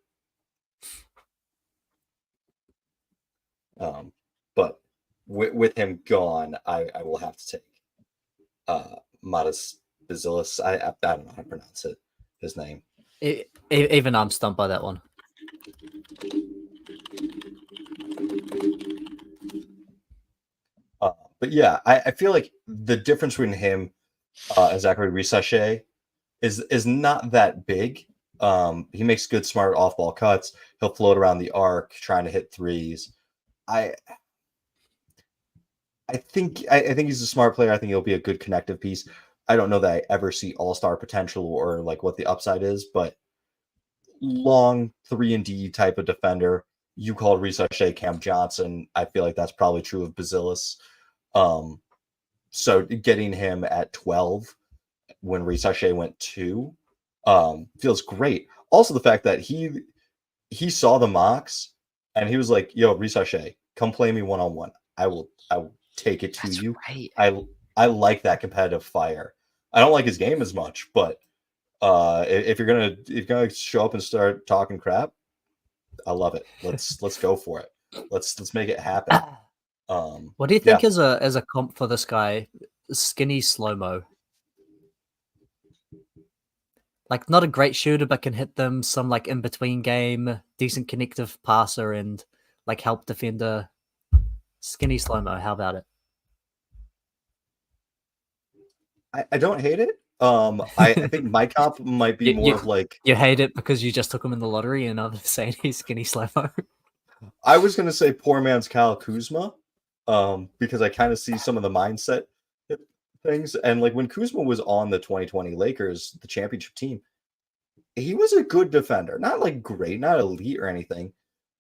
But with him gone, I will have to take Modest Basilis. I don't know how to pronounce it. His name. Even I'm stumped by that one. But yeah, I feel like the difference between him and Zachary Risache is not that big. He makes good, smart off-ball cuts. He'll float around the arc, trying to hit threes. I think he's a smart player. I think he'll be a good connective piece. I don't know that I ever see all-star potential or like what the upside is, but long 3-and-D type of defender. You called Risache Cam Johnson. I feel like that's probably true of Basilis. So getting him at 12 when Risache went 2 feels great. Also, the fact that he saw the mocks and he was like, "Yo, Risache, come play me one-on-one. I will take it to That's you." right. I like that competitive fire. I don't like his game as much, but if you're gonna show up and start talking crap, I love it. Let's go for it. Let's make it happen. What do you think is a comp for this guy? Skinny slow-mo. Like, not a great shooter, but can hit them. Some like in between game, decent connective passer, and like help defender. Skinny slow-mo. How about it? I don't hate it. I think my comp might be more of like, you hate it because you just took him in the lottery, and I'm saying he's skinny slow-mo. I was gonna say poor man's Kyle Kuzma, because I kind of see some of the mindset things. And like when Kuzma was on the 2020 Lakers, the championship team, he was a good defender. Not like great, not elite or anything,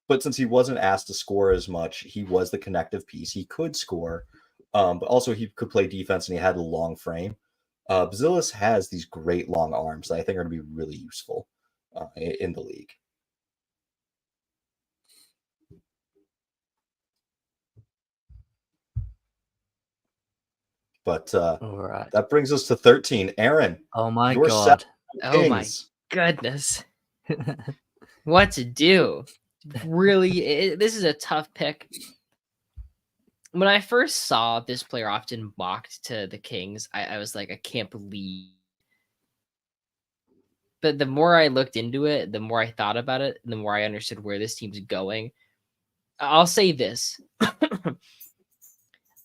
but since he wasn't asked to score as much, he was the connective piece. He could score, but also he could play defense and he had a long frame. Basilis has these great long arms that I think are going to be really useful in the league. But All right. that brings us to 13. Aaron. Oh my your god. Oh my goodness. What to do? Really, this is a tough pick. When I first saw this player often mocked to the Kings, I was like, I can't believe. But the more I looked into it, the more I thought about it, and the more I understood where this team's going. I'll say this.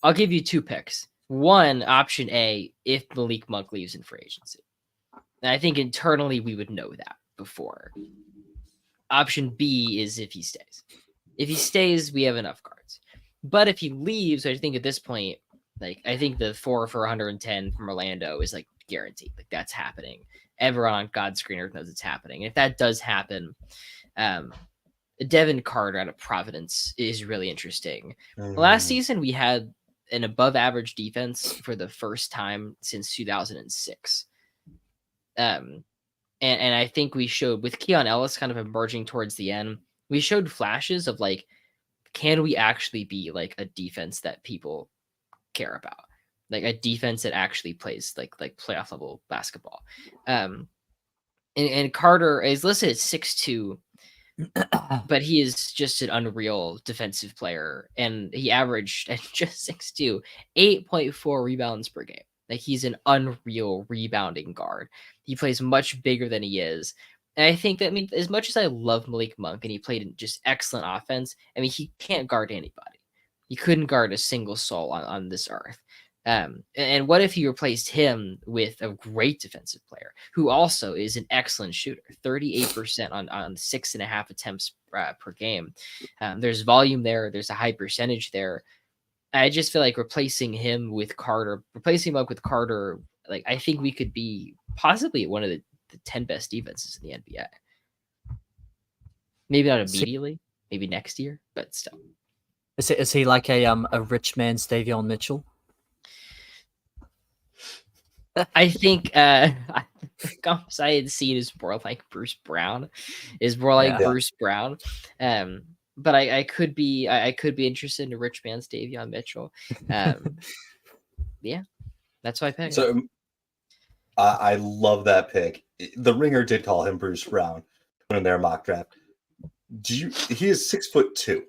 I'll give you 2 picks. One, option A, if Malik Monk leaves in free agency. And I think internally we would know that before. Option B is if he stays. If he stays, we have enough cards. But if he leaves, I think at this point, like I think the 4 for 110 from Orlando is like guaranteed. Like that's happening. Everyone on God's screen Earth knows it's happening. And if that does happen, Devin Carter out of Providence is really interesting. Last season, we had an above average defense for the first time since 2006. And I think we showed with Keon Ellis kind of emerging towards the end, we showed flashes of like, can we actually be like a defense that people care about? Like a defense that actually plays like playoff level basketball. And Carter is listed at 6'2", but he is just an unreal defensive player. And he averaged at just 6'2", 8.4 rebounds per game. Like he's an unreal rebounding guard. He plays much bigger than he is. And I think that, I mean, as much as I love Malik Monk and he played in just excellent offense, I mean, he can't guard anybody. He couldn't guard a single soul on this earth. And what if you replaced him with a great defensive player who also is an excellent shooter, 38% on 6.5 attempts per game. There's volume there. There's a high percentage there. I just feel like replacing him with Carter, like I think we could be possibly one of the 10 best defenses in the NBA. Maybe not immediately, maybe next year, but still. Is he like a rich man's Davion Mitchell? I think I had seen is more like Bruce Brown. Bruce Brown. But I could be interested in a rich man's Davion Mitchell. Yeah, that's why I picked. So I love that pick. The Ringer did call him Bruce Brown in their mock draft. He is 6'2",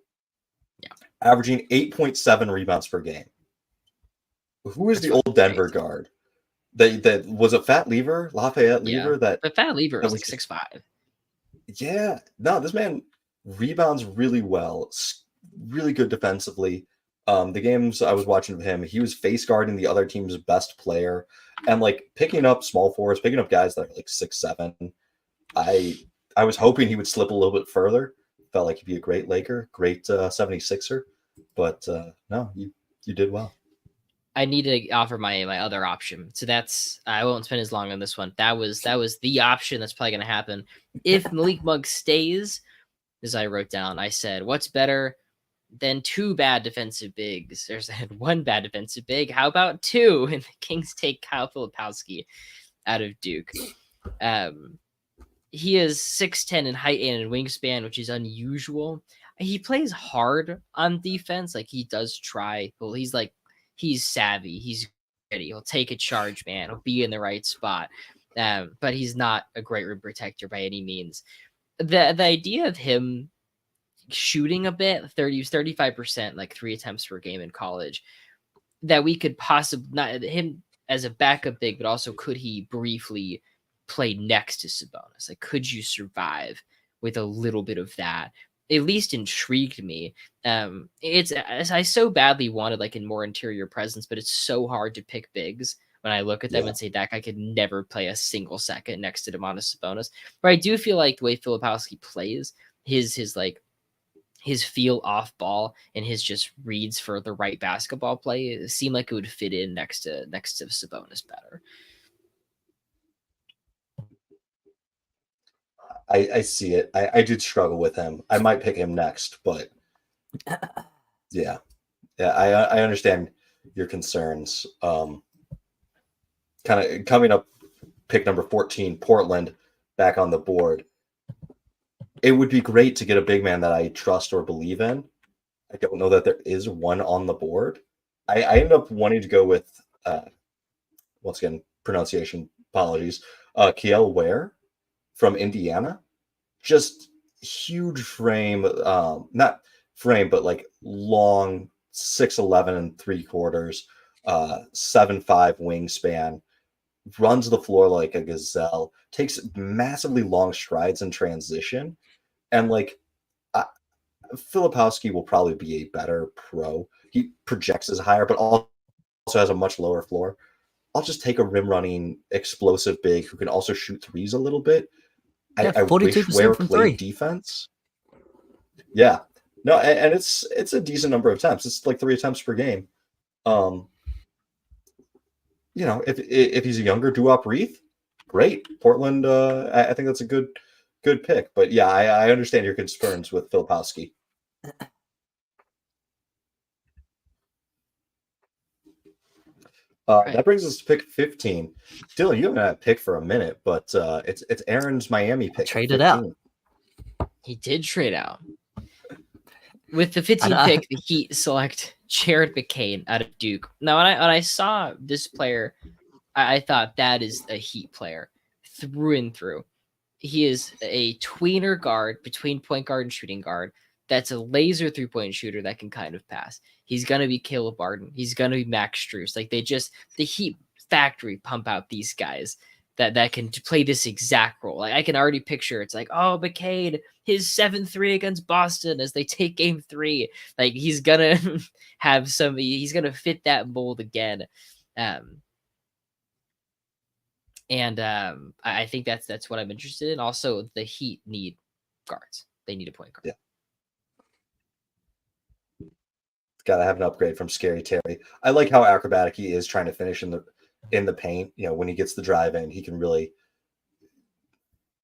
averaging 8.7 rebounds per game. Who is the old Denver guard? that was a Fat Lever, Lafayette Yeah. Lever. That But Fat Lever that was like was 6'5". yeah. No, this man rebounds really well. Really good defensively. The games I was watching of him, he was face guarding the other team's best player and like picking up small forwards, picking up guys that are like 6'7". I was hoping he would slip a little bit further. Felt like he'd be a great Laker, great 76er, but no, you did well. I need to offer my other option. So that's I won't spend as long on this one. That was the option that's probably going to happen if Malik Monk stays. As I wrote down, I said, "What's better than two bad defensive bigs?" There's one bad defensive big. How about two? And the Kings take Kyle Filipowski out of Duke. He is 6'10" in height and in wingspan, which is unusual. He plays hard on defense. Like he does try. Well, he's savvy. He's ready. He'll take a charge, man. He'll be in the right spot. But he's not a great rim protector by any means. The idea of him shooting a bit, 35%, like 3 attempts per game in college, that we could possibly not him as a backup big, but also could he briefly play next to Sabonis? Like, could you survive with a little bit of that? At least intrigued me. It's as I so badly wanted like in more interior presence, but it's so hard to pick bigs when I look at them and say that guy could never play a single second next to Domantas Sabonis. But I do feel like the way Filipowski plays, his feel off ball and his just reads for the right basketball play, it seemed like it would fit in next to Sabonis better. I see it. I did struggle with him. I might pick him next, but yeah. I understand your concerns. Kind of coming up, pick number 14, Portland, back on the board. It would be great to get a big man that I trust or believe in. I don't know that there is one on the board. I ended up wanting to go with, once again, pronunciation apologies, Kiel Ware from Indiana. Just huge frame, not frame, but like long 6'11" and 3/4, 7'5" wingspan, runs the floor like a gazelle, takes massively long strides in transition. And like Filipowski will probably be a better pro. He projects as higher, but also has a much lower floor. I'll just take a rim running explosive big who can also shoot threes a little bit. Yeah, I wish 42% Ware from played 3. defense. Yeah. No, and it's a decent number of attempts. It's like 3 attempts per game. If he's a younger Duop Reith, great. Portland, I think that's a good pick. But yeah, I understand your concerns with Filipowski. That brings us to pick 15. Dylan, you haven't had a pick for a minute, but it's Aaron's Miami pick. Traded out. He did trade out. With the 15th pick, the Heat select Jared McCain out of Duke. Now, when I saw this player, I thought that is a Heat player through and through. He is a tweener guard between point guard and shooting guard. That's a laser 3-point shooter that can kind of pass. He's going to be Caleb Barton. He's going to be Max Strus. Like the Heat factory pump out these guys that can play this exact role. Like I can already picture it's like, oh, McCain, his 7-3 against Boston as they take game 3. Like he's going to have he's going to fit that mold again. I think that's what I'm interested in. Also, the Heat need guards. They need a point guard. Yeah. Got to have an upgrade from Scary Terry. I like how acrobatic he is trying to finish in the paint. You know, when he gets the drive in, he can really,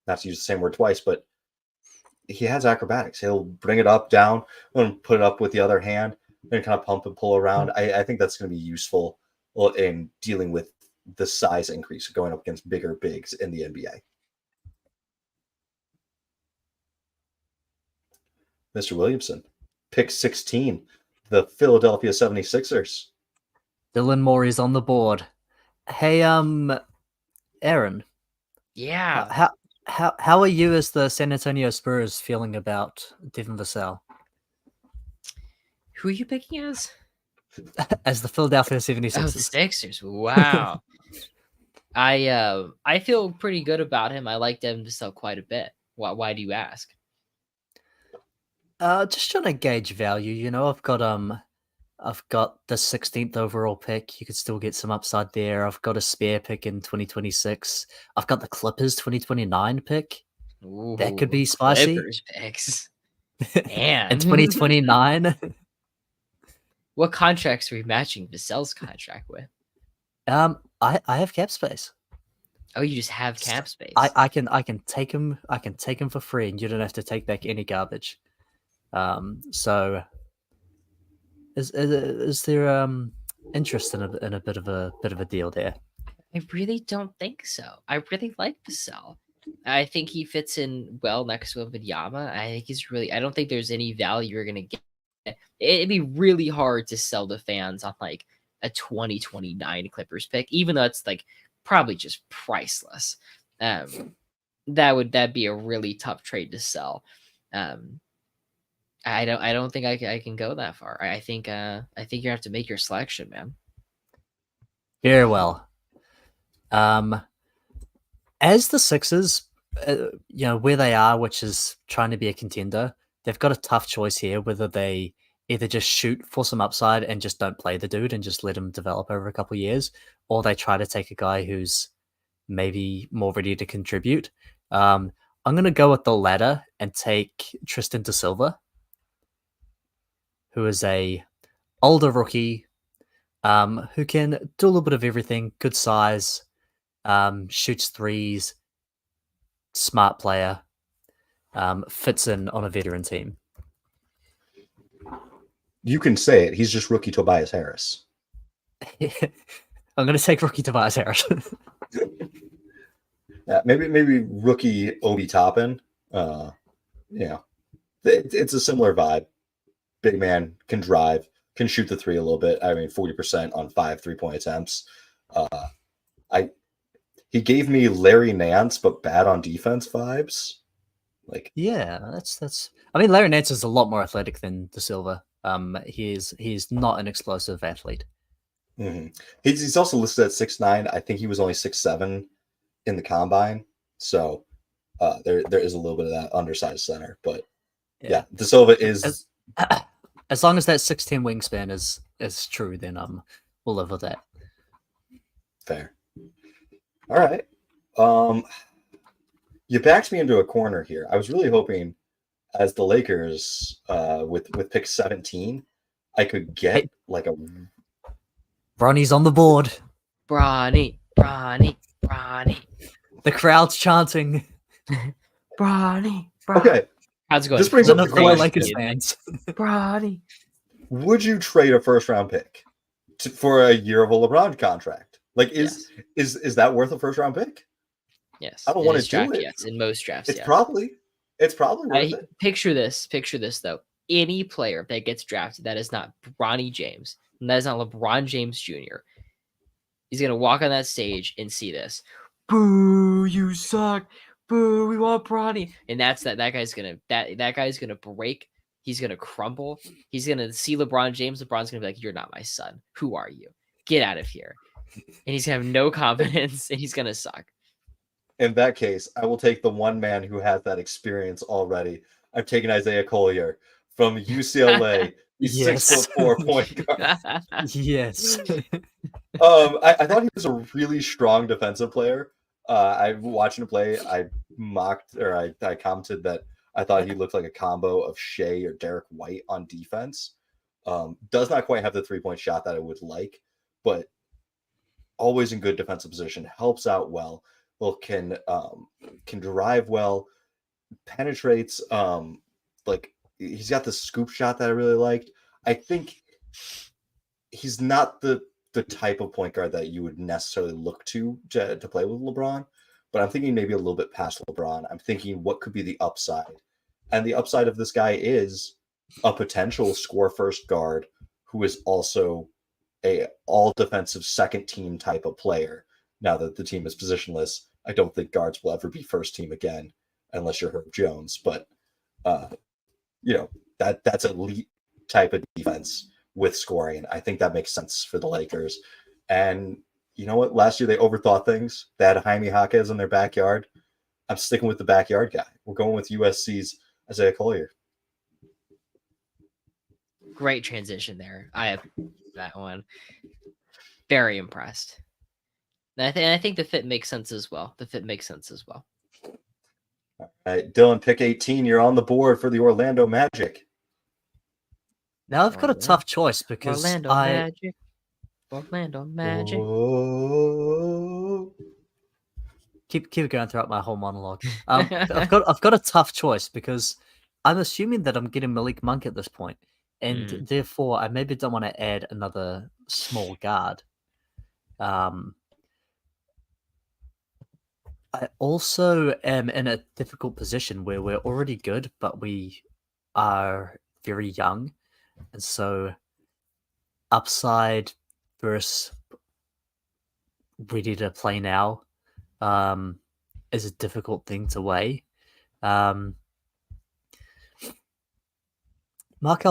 not to use the same word twice, but he has acrobatics. He'll bring it up, down, and put it up with the other hand, and kind of pump and pull around. I think that's going to be useful in dealing with the size increase going up against bigger bigs in the NBA. Mr. Williamson, pick 16, the Philadelphia 76ers. Dylan Morey's on the board. Hey, Aaron. Yeah. How are you as the San Antonio Spurs feeling about Devin Vassell? Who are you picking as? As the Philadelphia 76ers. Oh, the Sixers. Wow. I feel pretty good about him. I like Devin Vassell quite a bit. Why do you ask? Just trying to gauge value. I've got the 16th overall pick. You could still get some upside there. I've got a spare pick in 2026. I've got the Clippers 2029 pick. That could be Ooh, spicy. Clippers picks. In Man. 2029. What contracts are we matching Vassell's contract with? I have cap space. Oh, you just have cap space. I can take him. I can take him for free, and you don't have to take back any garbage. So is there interest in a bit of a deal there? I really don't think so. I really like Vassell. I think he fits in well next to Wembanyama. I think he's really. I don't think there's any value you're gonna get. It'd be really hard to sell to fans on like a 2029 Clippers pick, even though it's like probably just priceless. That'd be a really tough trade to sell. I don't think I can go that far. I think you have to make your selection, man. Very well. As the Sixers, where they are, which is trying to be a contender, they've got a tough choice here, whether they either just shoot for some upside and just don't play the dude and just let him develop over a couple of years, or they try to take a guy who's maybe more ready to contribute. I'm going to go with the latter and take Tristan da Silva, who is a older rookie who can do a little bit of everything, good size, shoots threes, smart player, fits in on a veteran team. You can say it. He's just rookie Tobias Harris. I'm going to take rookie Tobias Harris. Maybe rookie Obi Toppin. It's a similar vibe. Big man, can drive, can shoot the three a little bit. I mean, 40% on 5 3-point attempts. He gave me Larry Nance, but bad on defense vibes. Yeah, that's. I mean, Larry Nance is a lot more athletic than Da Silva. He's not an explosive athlete. Mm-hmm. He's also listed at 6'9". I think he was only 6'7" in the combine. So there is a little bit of that undersized center. But yeah Da Silva is. As long as that 6'10" wingspan is true, then we'll live with that. Fair. All right. You backed me into a corner here. I was really hoping, as the Lakers, with pick 17, I could get like a. Bronny's on the board. Bronny. The crowd's chanting. Bronny. Okay. How's it going? This brings up the question. Lakers fans. Bronny. Would you trade a first-round pick for a year of a LeBron contract? Like, is that worth a first-round pick? Yes. I don't want to do it. Yes, in most drafts, it's probably worth it. Picture this though. Any player that gets drafted that is not Bronny James, and that is not LeBron James Jr., he's gonna walk on that stage and see this. Boo, you suck. Boo, we want Bronny. And that guy's gonna break. He's gonna crumble. He's gonna see LeBron James. LeBron's gonna be like, "You're not my son. Who are you? Get out of here." And he's gonna have no confidence, and he's gonna suck. In that case, I will take the one man who has that experience already. I've taken Isaiah Collier from UCLA. He's Yes. 6'4" point guard. Yes. I thought he was a really strong defensive player. I watching him play. I commented that I thought he looked like a combo of Shea or Derek White on defense. Does not quite have the 3-point shot that I would like, but always in good defensive position. Helps out well. Can drive well. Penetrates. Like he's got the scoop shot that I really liked. I think he's not the type of point guard that you would necessarily look to play with LeBron, but I'm thinking maybe a little bit past LeBron. I'm thinking what could be the upside. And the upside of this guy is a potential score first guard who is also a all defensive second team type of player. Now that the team is positionless, I don't think guards will ever be first team again, unless you're Herb Jones. But that's elite type of defense with scoring. I think that makes sense for the Lakers. And you know what? Last year they overthought things. They had Jaime Jaquez in their backyard. I'm sticking with the backyard guy. We're going with USC's Isaiah Collier. Great transition there. I have that one. Very impressed. And I think the fit makes sense as well. All right, Dylan, pick 18. You're on the board for the Orlando Magic. Now I've got a tough choice because Orlando Magic. Oh. keep going throughout my whole monologue. I've got a tough choice because I'm assuming that I'm getting Malik Monk at this point, and therefore I maybe don't want to add another small guard. I also am in a difficult position where we're already good, but we are very young, and so upside versus ready to play now is a difficult thing to weigh. Markel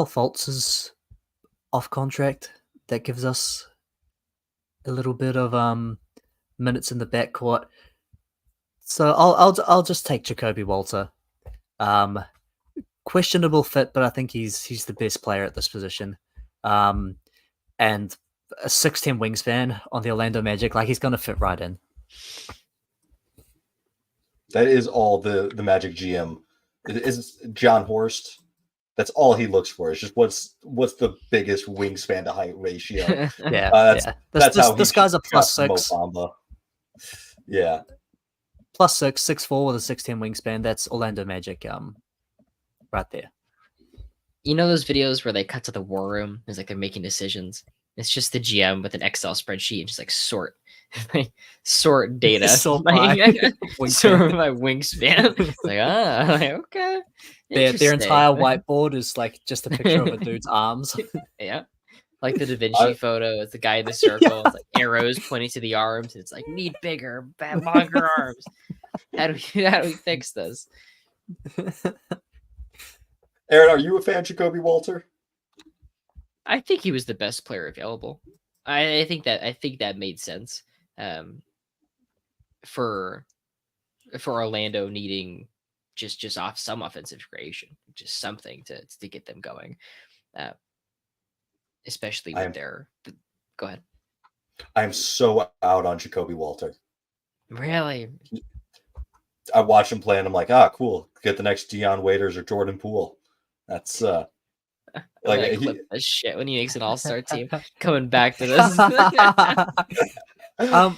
Fultz is off contract. That gives us a little bit of minutes in the backcourt. So I'll just take Jacoby Walter. Questionable fit, but I think he's the best player at this position. And a 6'10" wingspan on the Orlando Magic, like he's gonna fit right in. That is all the Magic GM. It is John Horst. That's all he looks for. It's just what's the biggest wingspan to height ratio. That's how this guy's a +6. Mo Bamba. Yeah. +6, 6'4" with a 6'10" wingspan. That's Orlando Magic, right there. You know those videos where they cut to the war room? It's like they're making decisions. It's just the GM with an Excel spreadsheet and just like sort data. Sort my wingspan. wingspan. It's like, okay. Their entire whiteboard is like just a picture of a dude's arms. Yeah. Like the Da Vinci photo, it's the guy in the circle. It's like arrows pointing to the arms. It's like need bigger, longer arms. How do we fix this? Aaron, are you a fan of Jacoby Walter? I think he was the best player available. I think that made sense. For Orlando needing just off some offensive creation, just something to get them going. Especially with go ahead. I'm so out on Jacoby Walter. Really? I watch him play and I'm like, cool. Get the next Deion Waiters or Jordan Poole. That's like this shit when he makes an all-star team. Coming back to this. I'm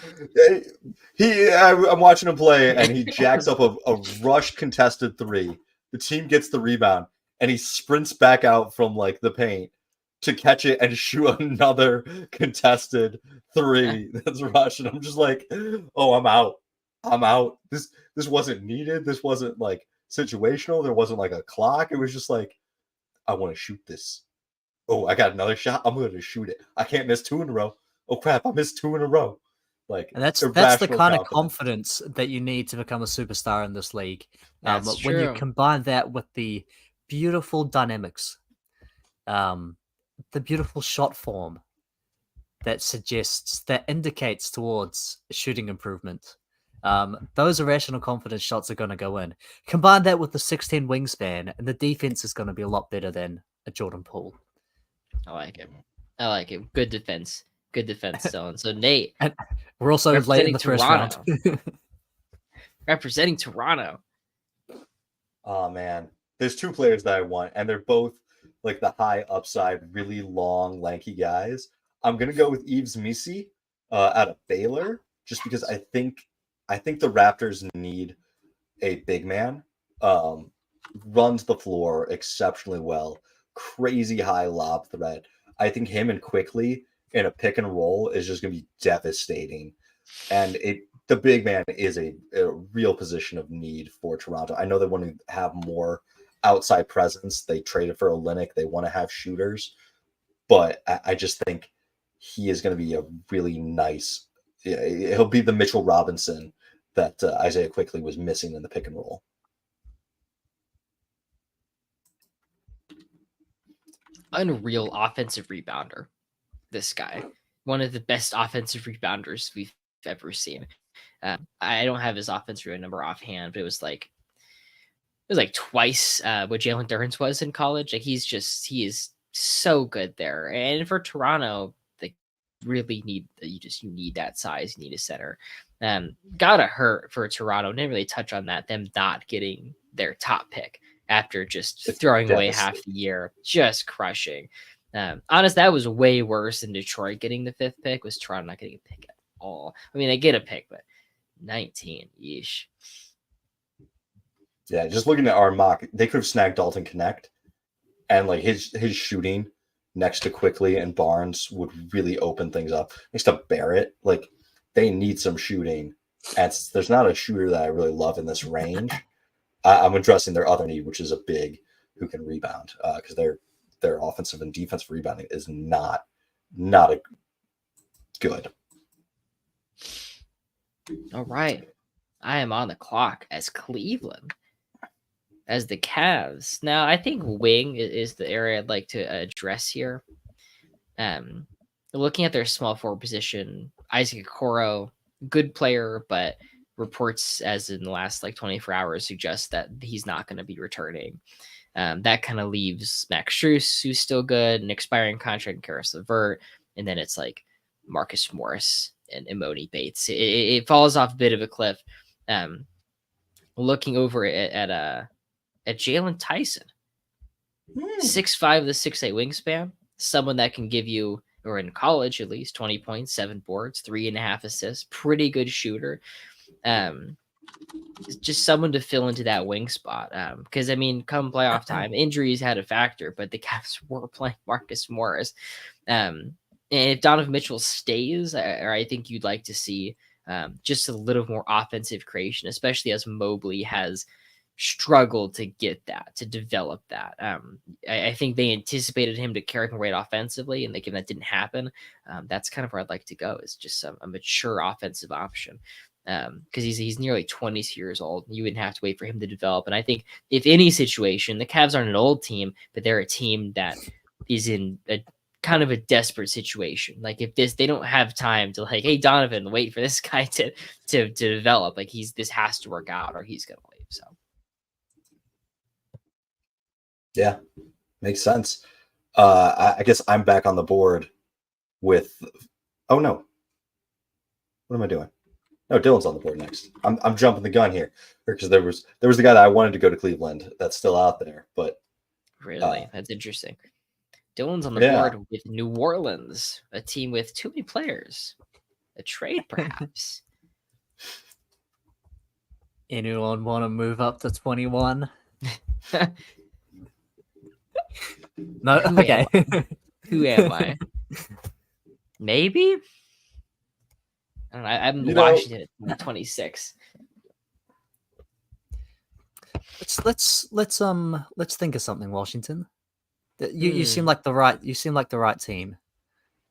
watching him play and he jacks up a rush contested 3. The team gets the rebound and he sprints back out from like the paint to catch it and shoot another contested 3 that's rushed. And I'm just like, oh, I'm out. This wasn't needed. This wasn't like situational. There wasn't like a clock. It was just like, I want to shoot this. Oh, I got another shot. I'm going to shoot it. I can't miss 2 in a row. Oh crap, I missed 2 in a row. Like, and that's the kind of confidence that you need to become a superstar in this league. When you combine that with the beautiful dynamics, the beautiful shot form that indicates towards shooting improvement. Those irrational confidence shots are going to go in. Combine that with the 6'10" wingspan, and the defense is going to be a lot better than a Jordan Poole. I like it. Good defense, Dylan. So Nate, and we're also late in the first round. Representing Toronto. Oh man, there's 2 players that I want, and they're both like the high upside, really long, lanky guys. I'm gonna go with Yves Missi out of Baylor, just because I think the Raptors need a big man. Runs the floor exceptionally well. Crazy high lob threat. I think him and Quickly in a pick and roll is just going to be devastating. And the big man is a real position of need for Toronto. I know they want to have more outside presence. They traded for Olynyk. They want to have shooters. But I just think he is going to be a really nice. He'll be the Mitchell Robinson that Isaiah Quickly was missing in the pick and roll. Unreal offensive rebounder, this guy. one of the best offensive rebounders we've ever seen. I don't have his offensive rebound number offhand, but it was like twice what Jalen Durrance was in college. Like he is so good there. And for Toronto, they really need you need that size. You need a center. Gotta hurt for Toronto. Didn't really touch on that. Them not getting their top pick after just throwing away half the year, just crushing. Honest, that was way worse than Detroit getting the 5th pick. Was Toronto not getting a pick at all? I mean, they get a pick, but 19, yeesh. Yeah, just looking at our mock, they could have snagged Dalton Connect, and like his shooting next to Quickly and Barnes would really open things up. Next to Barrett, like they need some shooting, and there's not a shooter that I really love in this range. I'm addressing their other need, which is a big who can rebound, because their offensive and defensive rebounding is not a good. All right, I am on the clock as Cleveland. As the Cavs. Now, I think wing is the area I'd like to address here. Looking at their small forward position, Isaac Okoro, good player, but reports as in the last 24 hours suggest that he's not going to be returning. That kind of leaves Max Strus, who's still good, an expiring contract, and Karis LeVert, and then it's like Marcus Morris and Emoni Bates. It falls off a bit of a cliff. Looking over at Jalen Tyson, 6'5" to 6'8" wingspan, someone that can give you, or in college at least, 20 points, 7 boards, 3.5 assists, pretty good shooter. Just someone to fill into that wing spot. Because I mean, come playoff time, injuries had a factor, but the Cavs were playing Marcus Morris. And if Donovan Mitchell stays, or I think you'd like to see just a little more offensive creation, especially as Mobley has struggled to get that, to develop that. I think they anticipated him to carry him right offensively, and given that didn't happen, that's kind of where I'd like to go, is just a mature offensive option. Because he's nearly 20 years old. You wouldn't have to wait for him to develop. And I think if any situation, the Cavs aren't an old team, but they're a team that is in a kind of a desperate situation. Like if they don't have time to hey, Donovan, wait for this guy to develop. Like this has to work out or he's gonna leave. So yeah, makes sense. I guess I'm back on the board with. Oh no, what am I doing? No, Dylan's on the board next. I'm jumping the gun here because there was the guy that I wanted to go to Cleveland that's still out there, but really, that's interesting. Dylan's on the board with New Orleans, a team with too many players. A trade, perhaps. Anyone want to move up to 21? No, okay. Who am I? Maybe. I don't know. I'm Washington at 26. Let's think of something, Washington. You seem like the right team.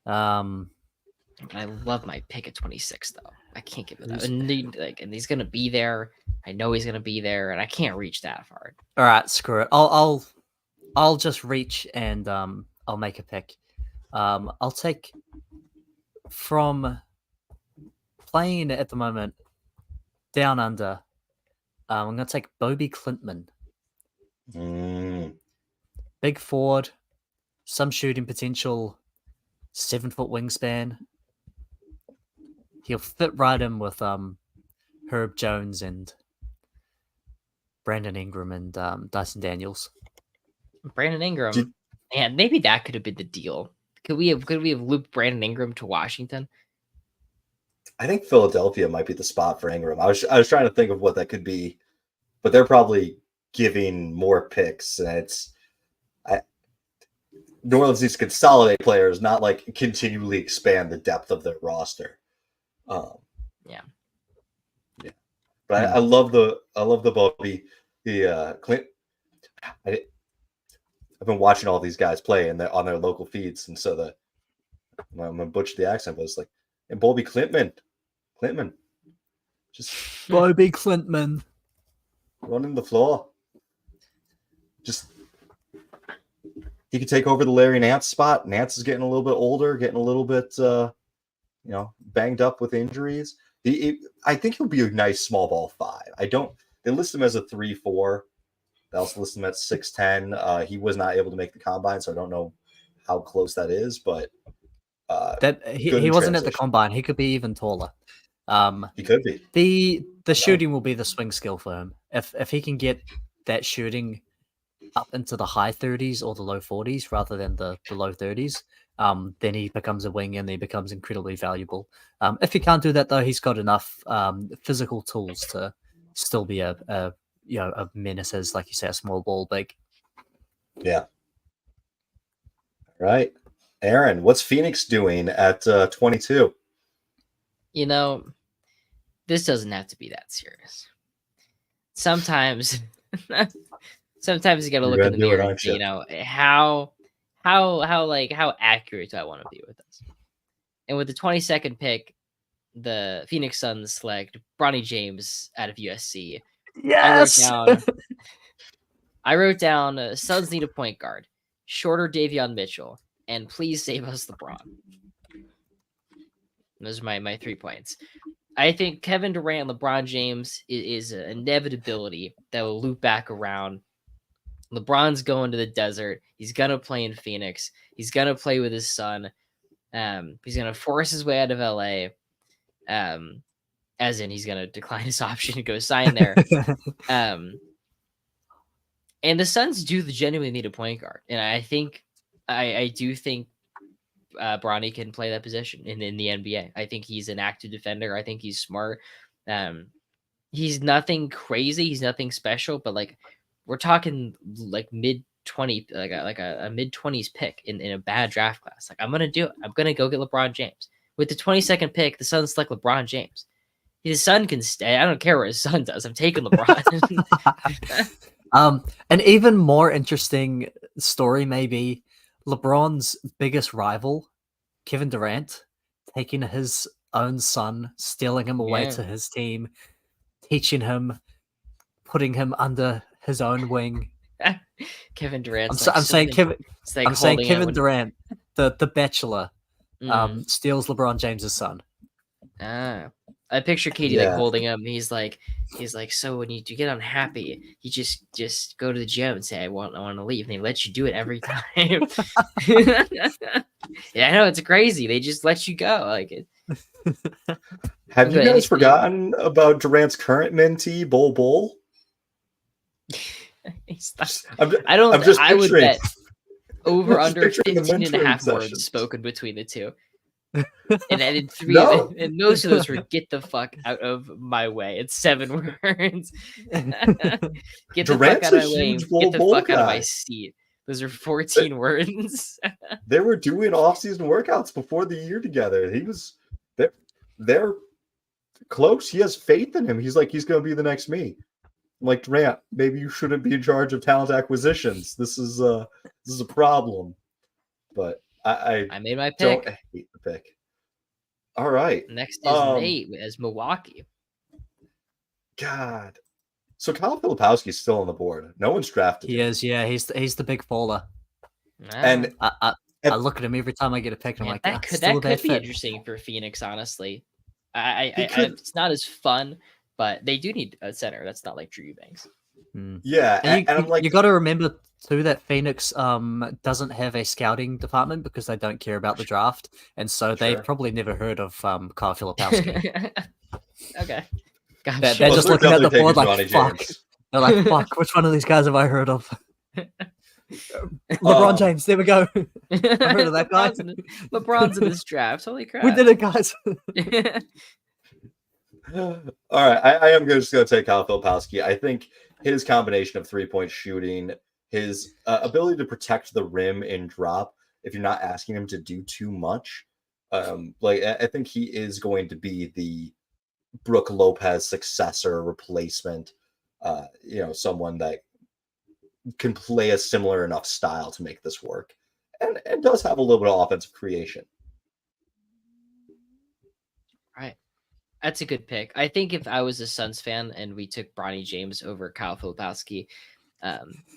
I love my pick at 26 though. I can't give it up. And he's gonna be there. I know he's gonna be there, and I can't reach that far. All right, screw it. I'll just reach and I'll make a pick. I'll take from playing at the moment down under. I'm gonna take Bobby Klintman. Big forward, some shooting potential, 7-foot wingspan. He'll fit right in with Herb Jones and Brandon Ingram and Dyson Daniels. Brandon Ingram, and maybe that could have been the deal. Could we have looped Brandon Ingram to Washington? I think Philadelphia might be the spot for Ingram. I was trying to think of what that could be, but they're probably giving more picks, and New Orleans needs to consolidate players, not continually expand the depth of their roster. Yeah. But I love the Bobby, the Clint. I've been watching all these guys play on their local feeds, and so I'm gonna butcher the accent, but it's and Bobby Klintman, just Bobby Klintman running the floor. Just he could take over the Larry Nance spot. Nance is getting a little bit older, getting a little bit banged up with injuries. I think he'll be a nice small ball 5. They list him as a 3-4. They also list him at 6'10". He was not able to make the combine, so I don't know how close that is, but he wasn't at the combine. He could be even taller. He could be. The shooting will be the swing skill for him. If he can get that shooting up into the high 30s or the low 40s rather than the low 30s, then he becomes a wing and he becomes incredibly valuable. If he can't do that though, he's got enough physical tools to still be a menace as, like you say, a small ball big. Yeah. Right. Aaron, what's Phoenix doing at 22? This doesn't have to be that serious. Sometimes you got to look in the mirror and say, how accurate do I want to be with this? And with the 22nd pick, the Phoenix Suns select Bronny James out of USC. Yes. I wrote down Suns need a point guard, shorter Davion Mitchell, and please save us LeBron. Those are my 3 points. I think Kevin Durant and LeBron James is an inevitability that will loop back around. LeBron's going to the desert. He's going to play in Phoenix. He's going to play with his son. He's going to force his way out of LA. As in he's going to decline his option to go sign there. And the Suns do genuinely need a point guard. And I think, I do think Bronny can play that position in the NBA. I think he's an active defender. I think he's smart. He's nothing crazy. He's nothing special, but like we're talking like mid-20, like a mid-20s pick in a bad draft class. Like I'm going to do it. I'm going to go get LeBron James. With the 22nd pick, the Suns select LeBron James. His son can stay. I don't care what his son does. I'm taking LeBron. An even more interesting story may be LeBron's biggest rival, Kevin Durant, taking his own son, stealing him away to his team, teaching him, putting him under his own wing. Kevin Durant. I'm saying Kevin Durant, the Bachelor, steals LeBron James's son. I picture Katie like holding him. He's like, so when you get unhappy, you just go to the gym and say, I want to leave, and they let you do it every time. Yeah, I know, it's crazy. They just let you go. Like, have you guys forgotten about Durant's current mentee, Bull? I would bet over under 15.5 words spoken between the two. And added 3 of it, and most of those were "get the fuck out of my way." It's 7 words. Get the fuck out of my way. Get the fuck out of my seat. Those are 14 words. They were doing off-season workouts before the year together. They're close. He has faith in him. He's like, he's going to be the next me. I'm like, Durant, maybe you shouldn't be in charge of talent acquisitions. This is a problem. But I made my pick. Don't hate the pick. All right. Next is Nate as Milwaukee. God. So Kyle Filipowski's still on the board. No one's drafted him. He is, yeah. He's the big faller. And I look at him every time I get a pick, and I'm like, that could be interesting for Phoenix, honestly. It's not as fun, but they do need a center. That's not like Drew Eubanks. Yeah, and I'm like, you got to remember too that Phoenix doesn't have a scouting department because they don't care about the draft, and so they've probably never heard of Kyle Filipowski. Okay, gotcha. They're just looking at the board like, fuck. They're like, fuck, which one of these guys have I heard of? LeBron James, there we go. I've heard of that guy. LeBron's in this draft. Holy crap. We did it, guys. All right, I am just going to take Kyle Filipowski. I think his combination of 3-point shooting, his ability to protect the rim and drop, if you're not asking him to do too much, I think he is going to be the Brook Lopez successor, replacement, someone that can play a similar enough style to make this work, and does have a little bit of offensive creation. Right. That's a good pick. I think if I was a Suns fan and we took Bronny James over Kyle Filipowski,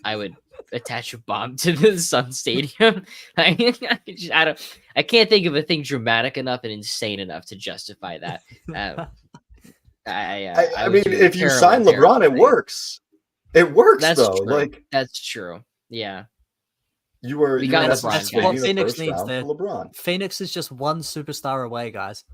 I would attach a bomb to the Sun Stadium. I can't think of a thing dramatic enough and insane enough to justify that. I would mean, do a if you terrible, sign terrible LeBron, it thing. works. It works That's though. true. Like That's true. Yeah. you were, We you got were in LeBron essence guys. trading What the Phoenix first needs round there. for LeBron. Phoenix is just one superstar away, guys.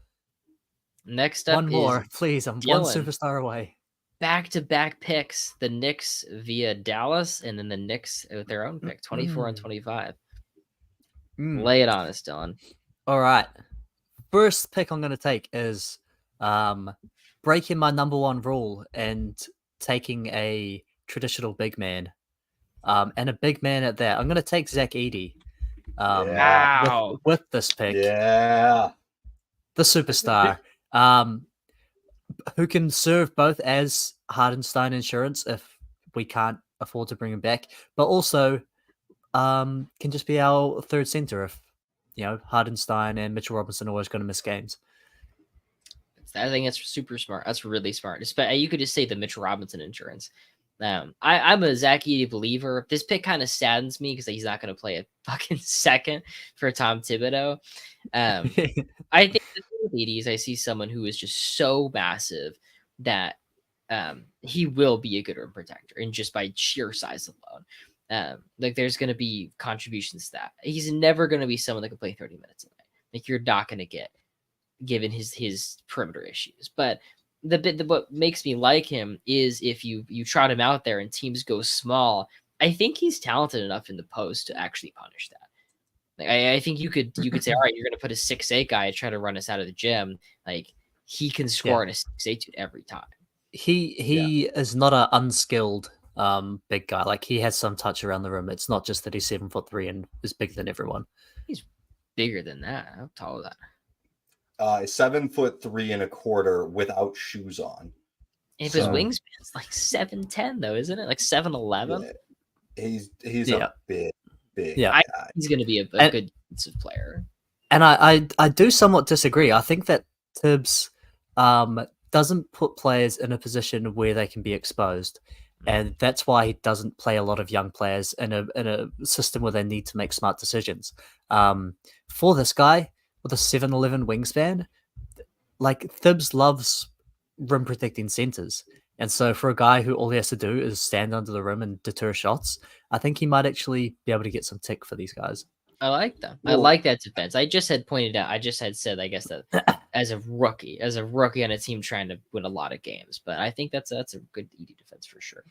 Next up One more, is please. I'm one Dylan. superstar away. Back-to-back picks. The Knicks via Dallas, and then the Knicks with their own pick, 24 and 25. Lay it on us, Dylan. All right. First pick I'm going to take is breaking my number one rule and taking a traditional big man. And a big man at that. I'm going to take Zach Edey. Yeah. Wow. With this pick. Yeah. The superstar. Who can serve both as Hardenstein insurance if we can't afford to bring him back, but also can just be our third center if Hardenstein and Mitchell Robinson are always going to miss games. I think that's super smart. That's really smart. You could just say the Mitchell Robinson insurance. I'm a Zach Edey believer. This pick kind of saddens me because he's not going to play a fucking second for Tom Thibodeau. I think with Edey is I see someone who is just so massive that he will be a good rim protector, and just by sheer size alone. Like there's going to be contributions to that. He's never going to be someone that can play 30 minutes a night. Like you're not going to get, given his perimeter issues. But what makes me like him is if you trot him out there and teams go small, I think he's talented enough in the post to actually punish that. Like, I think you could say, all right, you're going to put a 6'8" guy try to run us out of the gym. Like he can score in a 6'8" dude every time. He is not an unskilled big guy. Like he has some touch around the rim. It's not just that he's 7'3" and is bigger than everyone. He's bigger than that. How tall is that? 7'3.25" without shoes on. If his wingspan's like 7'10", though, isn't it? Like 7'11". Yeah. He's a big guy. He's going to be a good defensive player. And I do somewhat disagree. I think that Tibbs doesn't put players in a position where they can be exposed, and that's why he doesn't play a lot of young players in a system where they need to make smart decisions. For this guy with a 7'11" wingspan, like Tibbs loves rim protecting centers. And so for a guy who all he has to do is stand under the rim and deter shots, I think he might actually be able to get some tick for these guys. I like that. I like that defense. I just had said, I guess that as a rookie on a team trying to win a lot of games, but I think that's a good Edey defense for sure.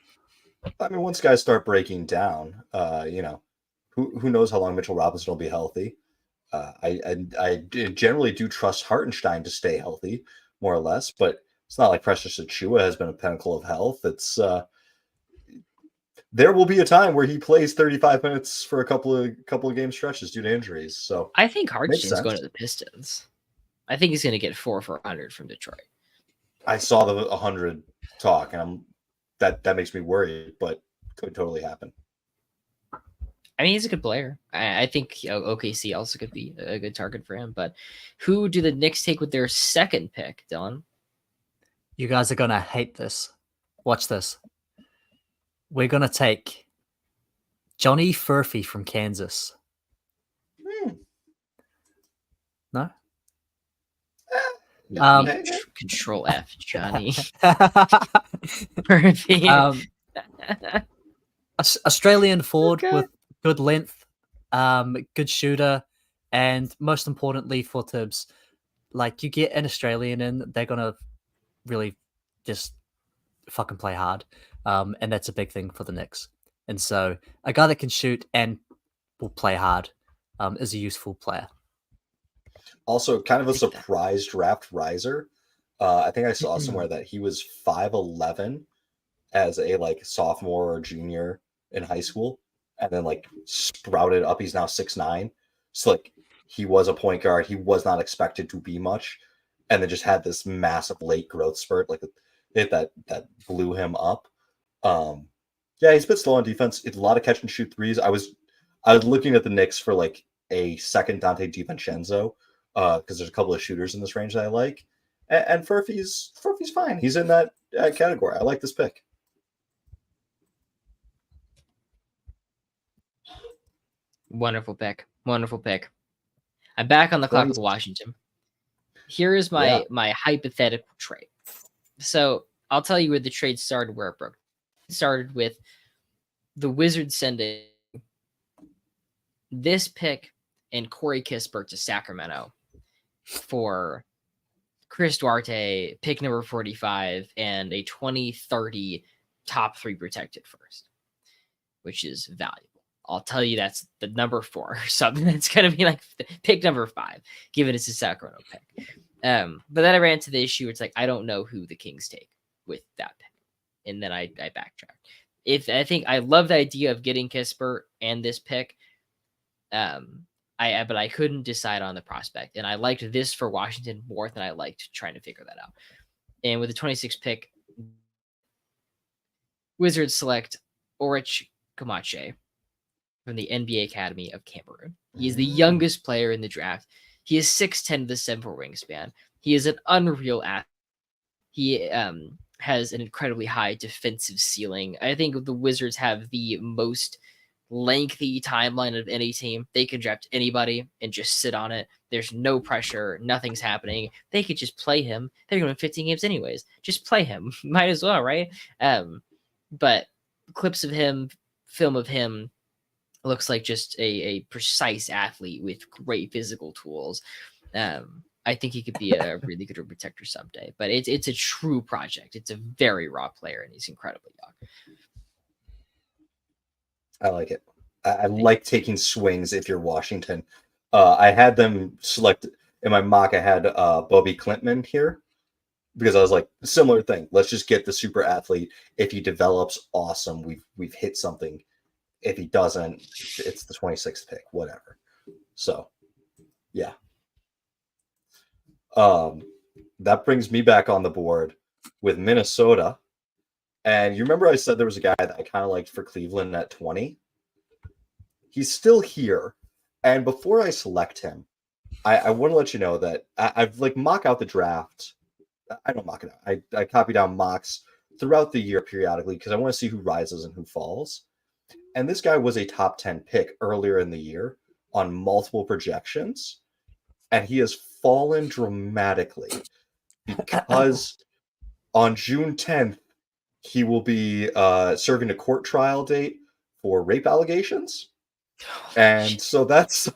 I mean, once guys start breaking down, who knows how long Mitchell Robinson will be healthy. I generally do trust Hartenstein to stay healthy, more or less, but it's not like Precious Achiuwa has been a pinnacle of health. It's there will be a time where he plays 35 minutes for a couple of game stretches due to injuries. So I think Hartenstein's going to the Pistons. I think he's going to get 400 from Detroit. I saw the 100 talk, and that makes me worried, but could totally happen. I mean, he's a good player. I think OKC also could be a good target for him. But who do the Knicks take with their second pick, Dylan? You guys are going to hate this. Watch this. We're going to take Johnny Furphy from Kansas. No? Control F, Johnny. Furphy. Australian forward with good length, good shooter, and most importantly for Tibbs, like you get an Australian in, they're gonna really just fucking play hard, and that's a big thing for the Knicks. And so a guy that can shoot and will play hard is a useful player. Also, kind of a surprise draft riser. I think I saw somewhere that he was 5'11" as a sophomore or junior in high school, and then sprouted up. He's now 6'9". So he was a point guard. He was not expected to be much, and then just had this massive late growth spurt that blew him up. He's a bit slow on defense. It's a lot of catch and shoot threes. I was looking at the Knicks for a second Dante DiVincenzo because there's a couple of shooters in this range that I like, and Furphy's fine. He's in that category. I like this pick. Wonderful pick. Wonderful pick. I'm back on the clock with Washington. Here is my hypothetical trade. So I'll tell you where the trade started, where it broke. It started with the Wizards sending this pick and Corey Kispert to Sacramento for Chris Duarte, pick number 45, and a 2030 top 3 protected first, which is valuable. I'll tell you that's the number 4 or something. That's going to be like pick number 5, given it's a Sacramento pick. But then I ran into the issue. It's like, I don't know who the Kings take with that pick. And then I backtracked. I love the idea of getting Kispert and this pick. But I couldn't decide on the prospect. And I liked this for Washington more than I liked trying to figure that out. And with the 26th pick, Wizards select Orich Kamache from the NBA Academy of Cameroon. He is the youngest player in the draft. He is 6'10" with a 7'4" wingspan. He is an unreal athlete. He has an incredibly high defensive ceiling. I think the Wizards have the most lengthy timeline of any team. They can draft anybody and just sit on it. There's no pressure. Nothing's happening. They could just play him. They're going to win 15 games anyways. Just play him. Might as well, right? But clips of him, film of him, looks like just a precise athlete with great physical tools. I think he could be a really good rim protector someday. But it's a true project. It's a very raw player, and he's incredibly young. I like it. I like taking swings if you're Washington. I had them select in my mock. I had Bobby Klintman here because I was like, similar thing. Let's just get the super athlete. If he develops, awesome. We've hit something. If he doesn't, it's the 26th pick, whatever. So, yeah. That brings me back on the board with Minnesota. And you remember I said there was a guy that I kind of liked for Cleveland at 20? He's still here. And before I select him, I want to let you know that I've like mock out the draft. I don't mock it out. I copy down mocks throughout the year periodically because I want to see who rises and who falls. And this guy was a top 10 pick earlier in the year on multiple projections. And he has fallen dramatically because on June 10th, he will be serving a court trial date for rape allegations. And so that's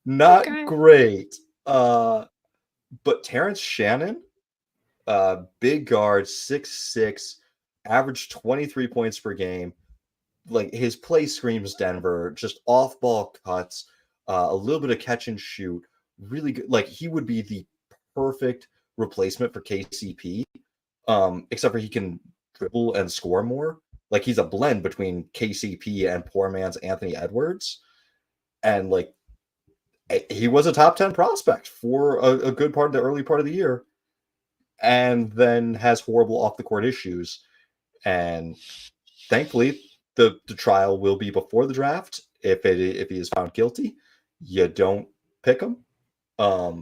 not great. But Terrence Shannon, big guard, 6'6", averaged 23 points per game. Like his play screams Denver, just off-ball cuts, a little bit of catch and shoot. Really good. Like he would be the perfect replacement for KCP, except for he can dribble and score more. Like he's a blend between KCP and poor man's Anthony Edwards. And like he was a top 10 prospect for a good part of the early part of the year, and then has horrible off the court issues. And thankfully, the trial will be before the draft. If he is found guilty, you don't pick him. I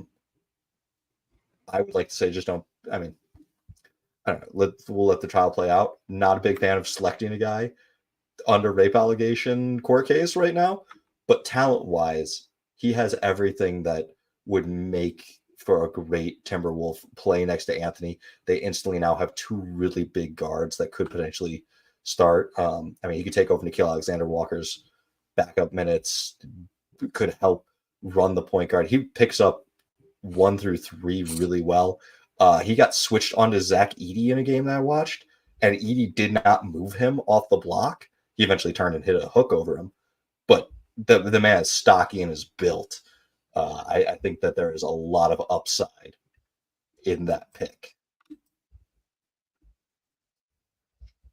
would like to say just don't. I mean, I don't know. We'll let the trial play out. Not a big fan of selecting a guy under rape allegation court case right now, but talent-wise, he has everything that would make for a great Timberwolf play next to Anthony. They instantly now have 2 really big guards that could potentially start. I mean, he could take over Nickeil Alexander-Walker's backup minutes, could help run the point guard. He picks up 1 through 3 really well. He got switched onto Zach Edey in a game that I watched, and Edey did not move him off the block. He eventually turned and hit a hook over him, but the man is stocky and is built. I think that there is a lot of upside in that pick.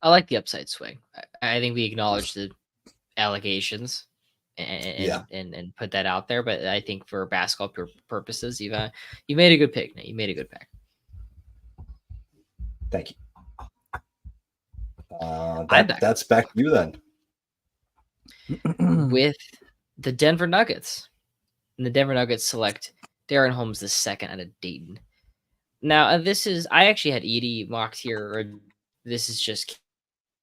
I like the upside swing. I think we acknowledge the allegations and put that out there. But I think for basketball purposes, you made a good pick, Nate. You made a good pick. Thank you. That's back to you then. With the Denver Nuggets. And the Denver Nuggets select Darren Holmes II out of Dayton. Now, I actually had Edey mocked here, or this is just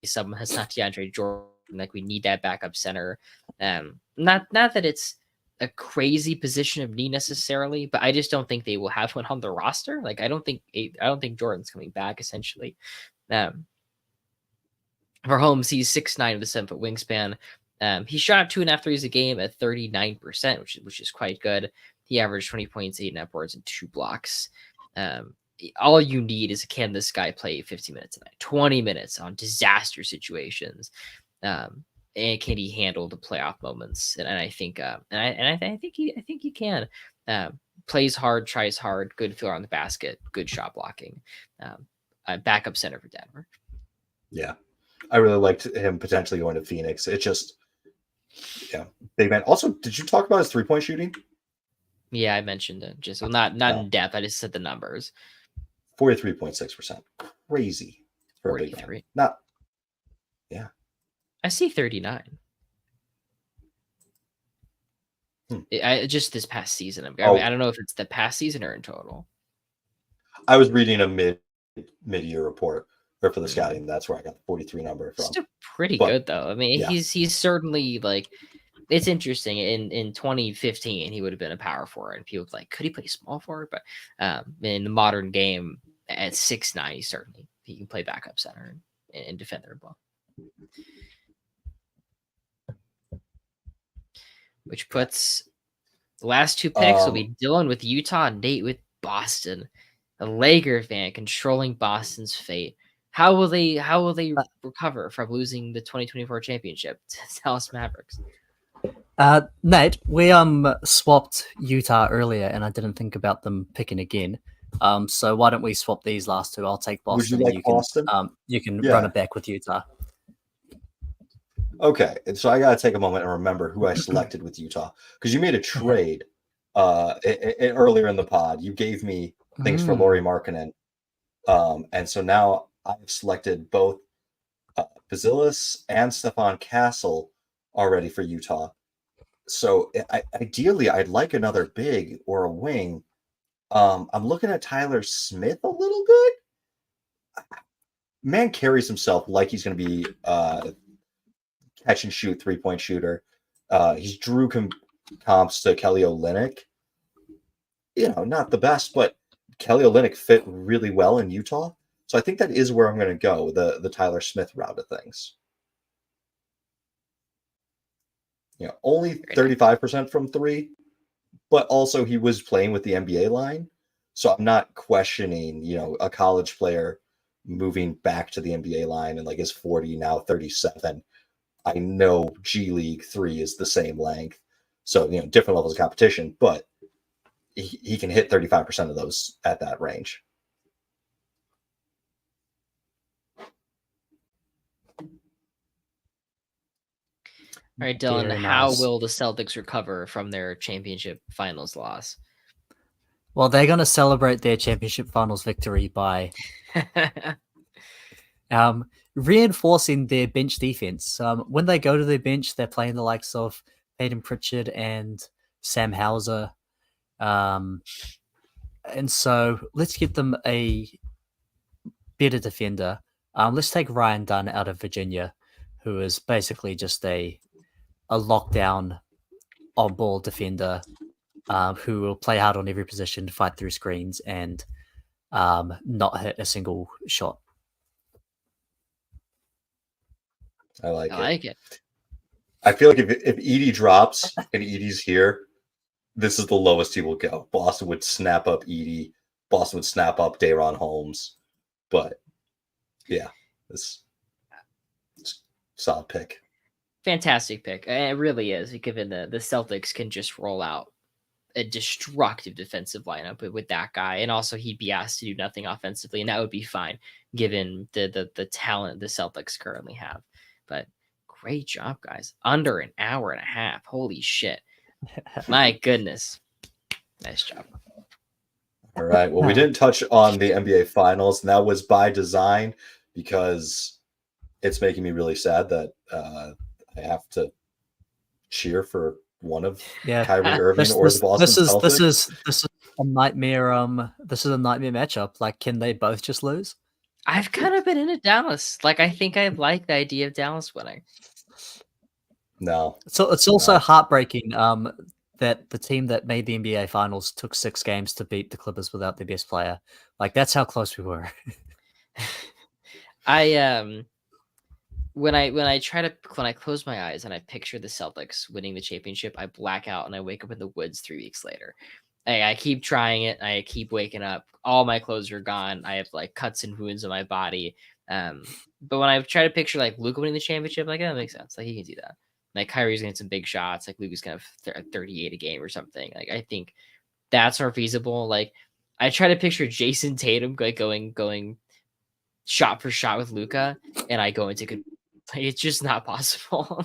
someone has not DeAndre Jordan Like we need that backup center. Not that it's a crazy position of need necessarily, but I just don't think they will have one on the roster. Like I don't think Jordan's coming back essentially. For Holmes, he's 6'9" with a 7-foot wingspan. He shot 2.5 threes a game at 39%, which is quite good. He averaged 20 points, 8 net boards, and 2 blocks. All you need is can this guy play 15 minutes a night, 20 minutes on disaster situations, and can he handle the playoff moments? And I think, I think he can. Plays hard, tries hard, good filler on the basket, good shot blocking. Backup center for Denver. Yeah. I really liked him potentially going to Phoenix. It just, big man. Also, did you talk about his 3-point shooting? Yeah, I mentioned it. Just not in depth. I just said the numbers. 43.6%. Crazy for 43. Not. Yeah. I see 39. Just this past season. I don't know if it's the past season or in total. I was reading a mid-year report for the scouting. That's where I got the 43 number from. Still pretty good though. I mean, he's certainly like. It's interesting. In 2015, he would have been a power forward, and people like, could he play small forward? But in the modern game, at 6'9", he can play backup center and defend the ball. Which puts the last 2 picks will be Dylan with Utah and Nate with Boston. A Laker fan controlling Boston's fate. How will they recover from losing the 2024 championship to Dallas Mavericks? Nate, we swapped Utah earlier, and I didn't think about them picking again. So why don't we swap these last 2? I'll take Boston. Would you like Boston? You can run it back with Utah. Okay, and so I got to take a moment and remember who I selected with Utah, because you made a trade earlier in the pod. You gave me things for Lauri Markkanen, and so now I've selected both Bazilis and Stephon Castle already for Utah. So ideally, I'd like another big or a wing. I'm looking at Tyler Smith a little good. Man carries himself like he's going to be catch and shoot 3-point shooter. He's drew comps to Kelly Olynyk. Not the best, but Kelly Olynyk fit really well in Utah. So I think that is where I'm going to go, the Tyler Smith route of things. Only 35% from 3, but also he was playing with the NBA line. So I'm not questioning, a college player moving back to the NBA line and like is 40, now 37. I know G League 3 is the same length. So, different levels of competition, but he can hit 35% of those at that range. All right, Dylan, how will the Celtics recover from their championship finals loss? Well, they're going to celebrate their championship finals victory by reinforcing their bench defense. When they go to their bench, they're playing the likes of Peyton Pritchard and Sam Hauser. And so let's get them a better defender. Let's take Ryan Dunn out of Virginia, who is basically just a lockdown on-ball defender who will play hard on every position, fight through screens, and not hit a single shot. I like it. I feel like if Edey drops and Edey's here, this is the lowest he will go. Boston would snap up Edey. Boston would snap up Day'Ron Holmes. But, yeah, it's solid pick. Fantastic pick. It really is, given the Celtics can just roll out a destructive defensive lineup with that guy. And also he'd be asked to do nothing offensively, and that would be fine given the talent the Celtics currently have. But great job, guys. Under an hour and a half. Holy shit. My goodness. Nice job. All right. Well, we didn't touch on the NBA Finals, and that was by design because it's making me really sad that I have to cheer for one of Kyrie Irving or the Boston Celtics. This is a nightmare. This is a nightmare matchup. Like, can they both just lose? I've kind of been into Dallas. Like, I think I like the idea of Dallas winning. No. So it's also No. heartbreaking that the team that made the NBA Finals took 6 games to beat the Clippers without their best player. Like that's how close we were. I when I close my eyes and I picture the Celtics winning the championship, I black out and I wake up in the woods 3 weeks later. I keep trying it. I keep waking up. All my clothes are gone. I have like cuts and wounds on my body. But when I try to picture like Luka winning the championship, like that makes sense. Like he can do that. Like Kyrie's gonna hit some big shots. Like Luka's gonna have 38 a game or something. Like I think that's more feasible. Like I try to picture Jason Tatum like going shot for shot with Luka, and I go into like it's just not possible.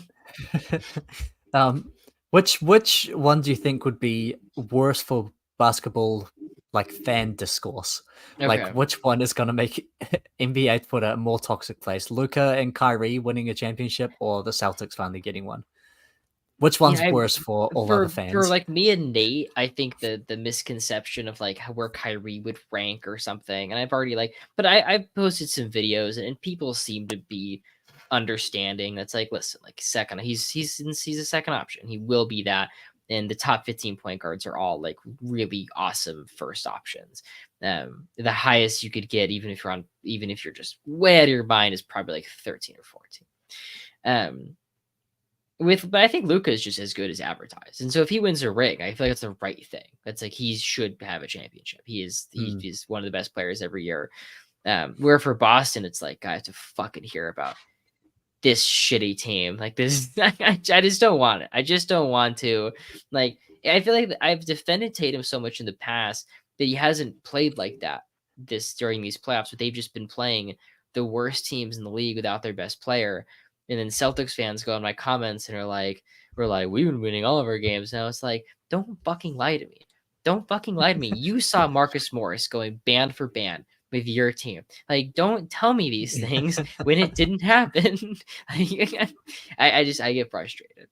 Which one do you think would be worse for basketball, like fan discourse? Okay. Like, which one is going to make NBA Twitter a more toxic place? Luka and Kyrie winning a championship, or the Celtics finally getting one? Which one's worse for all other fans? For like me and Nate, I think the misconception of like where Kyrie would rank or something, and I've already but I've posted some videos and people seem to be understanding. That's like, listen, like second, he's a second option. He will be that, and the top 15 point guards are all like really awesome first options. The highest you could get, even if you're just way out of your mind, is probably like 13 or 14. But I think Luka is just as good as advertised, and so if he wins a ring, I feel like that's the right thing. That's like he should have a championship. He's one of the best players every year. Where for Boston, it's like I have to fucking hear about this shitty team. Like this, I just don't want it. I just don't want to. Like I feel like I've defended Tatum so much in the past that he hasn't played like that during these playoffs. But they've just been playing the worst teams in the league without their best player. And then Celtics fans go in my comments and are like, we've been winning all of our games. Now it's like, don't fucking lie to me. Don't fucking lie to me. You saw Marcus Morris going band for band with your team. Like, don't tell me these things when it didn't happen. I get frustrated.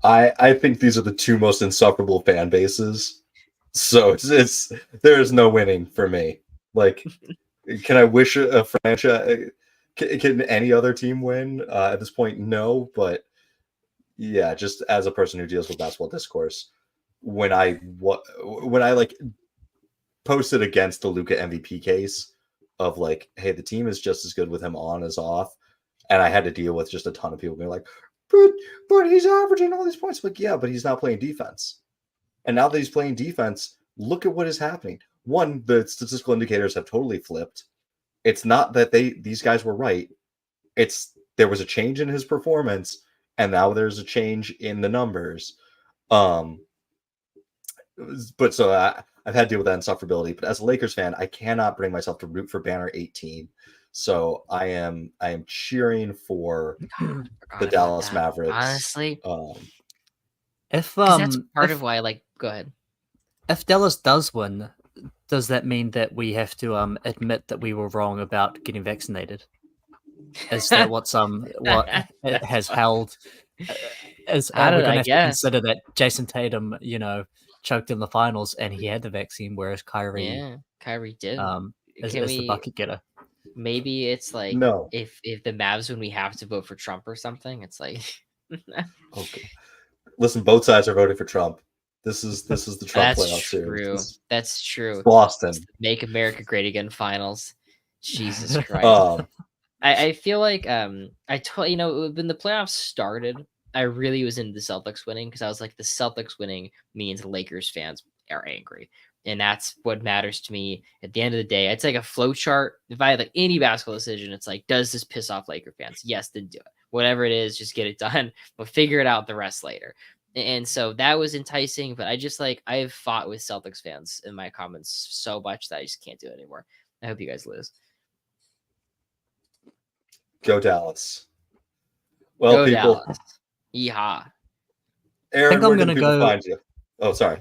I think these are the two most insufferable fan bases. So it's there is no winning for me. Like, can I wish a franchise? Can any other team win? At this point, no. But yeah, just as a person who deals with basketball discourse, when I like posted against the Luka MVP case of like, hey, the team is just as good with him on as off, and I had to deal with just a ton of people being like, but he's averaging all these points. Like, yeah, but he's not playing defense. And now that he's playing defense, look at what is happening. One, the statistical indicators have totally flipped. It's not that these guys were right. It's there was a change in his performance, and now there's a change in the numbers. But so I've had to deal with that insufferability. But as a Lakers fan, I cannot bring myself to root for Banner 18. So I am cheering for the Dallas Mavericks. Honestly, if that's part of why I like. Go ahead. If Dallas does win, does that mean that we have to admit that we were wrong about getting vaccinated? Is that what it has held? Are we going to have to consider that Jason Tatum, choked in the finals and he had the vaccine, whereas Kyrie did. Is the bucket getter. Maybe it's like no. If the Mavs, when we have to vote for Trump or something, it's like okay. Listen, both sides are voting for Trump. This is the Trump playoff series. That's true. Boston. Make America Great Again finals. Jesus Christ. I feel like when the playoffs started, I really was into the Celtics winning because I was like, the Celtics winning means the Lakers fans are angry. And that's what matters to me at the end of the day. It's like a flow chart. If I had like any basketball decision, it's like, does this piss off Laker fans? Yes, then do it. Whatever it is, just get it done. We'll figure it out the rest later. And so that was enticing, but I've fought with Celtics fans in my comments so much that I just can't do it anymore. I hope you guys lose. Go Dallas. Well, go people. Dallas. Yeehaw. Aaron, where can people find you? Oh, sorry.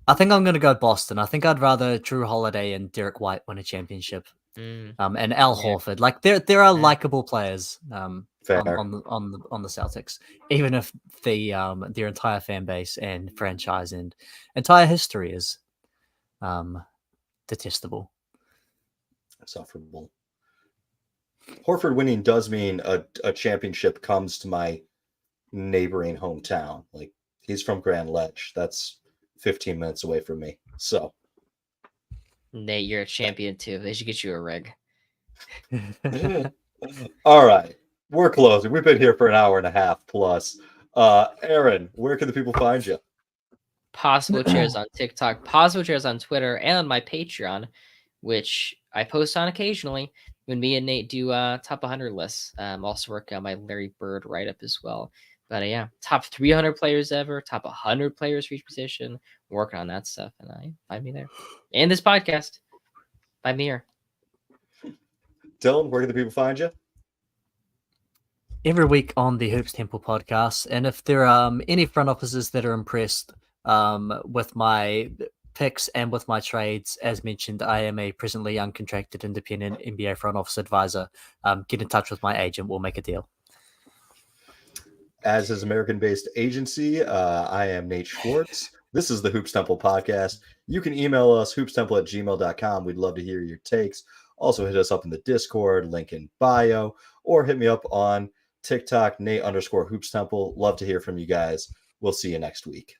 I think I'm going to go Boston. I think I'd rather Drew Holiday and Derek White win a championship. And Al Horford. Like there are likable players on the Celtics, even if their entire fan base and franchise and entire history is detestable. Insufferable. Horford winning does mean a championship comes to my neighboring hometown. Like, he's from Grand Ledge. That's 15 minutes away from me. So, Nate, you're a champion too. They should get you a rig. all right. We're closing. We've been here for an hour and a half plus. Aaron, where can the people find you? Possible Chairs on TikTok, Possible Chairs on Twitter, and on my Patreon, which I post on occasionally when me and Nate do top 100 lists. Also working on my Larry Bird write up as well. But yeah, top 300 players ever, top 100 players for each position. Working on that stuff, and I find me there. And this podcast, find me here. Dylan, where can the people find you? Every week on the Hoops Temple podcast, and if there are any front offices that are impressed with my picks and with my trades, as mentioned, I am a presently uncontracted independent NBA front office advisor. Get in touch with my agent. We'll make a deal. As his American-based agency, I am Nate Schwartz. This is the Hoops Temple podcast. You can email us, hoopstemple@gmail.com. We'd love to hear your takes. Also hit us up in the Discord, link in bio, or hit me up on TikTok, Nate_Hoops Temple. Love to hear from you guys. We'll see you next week.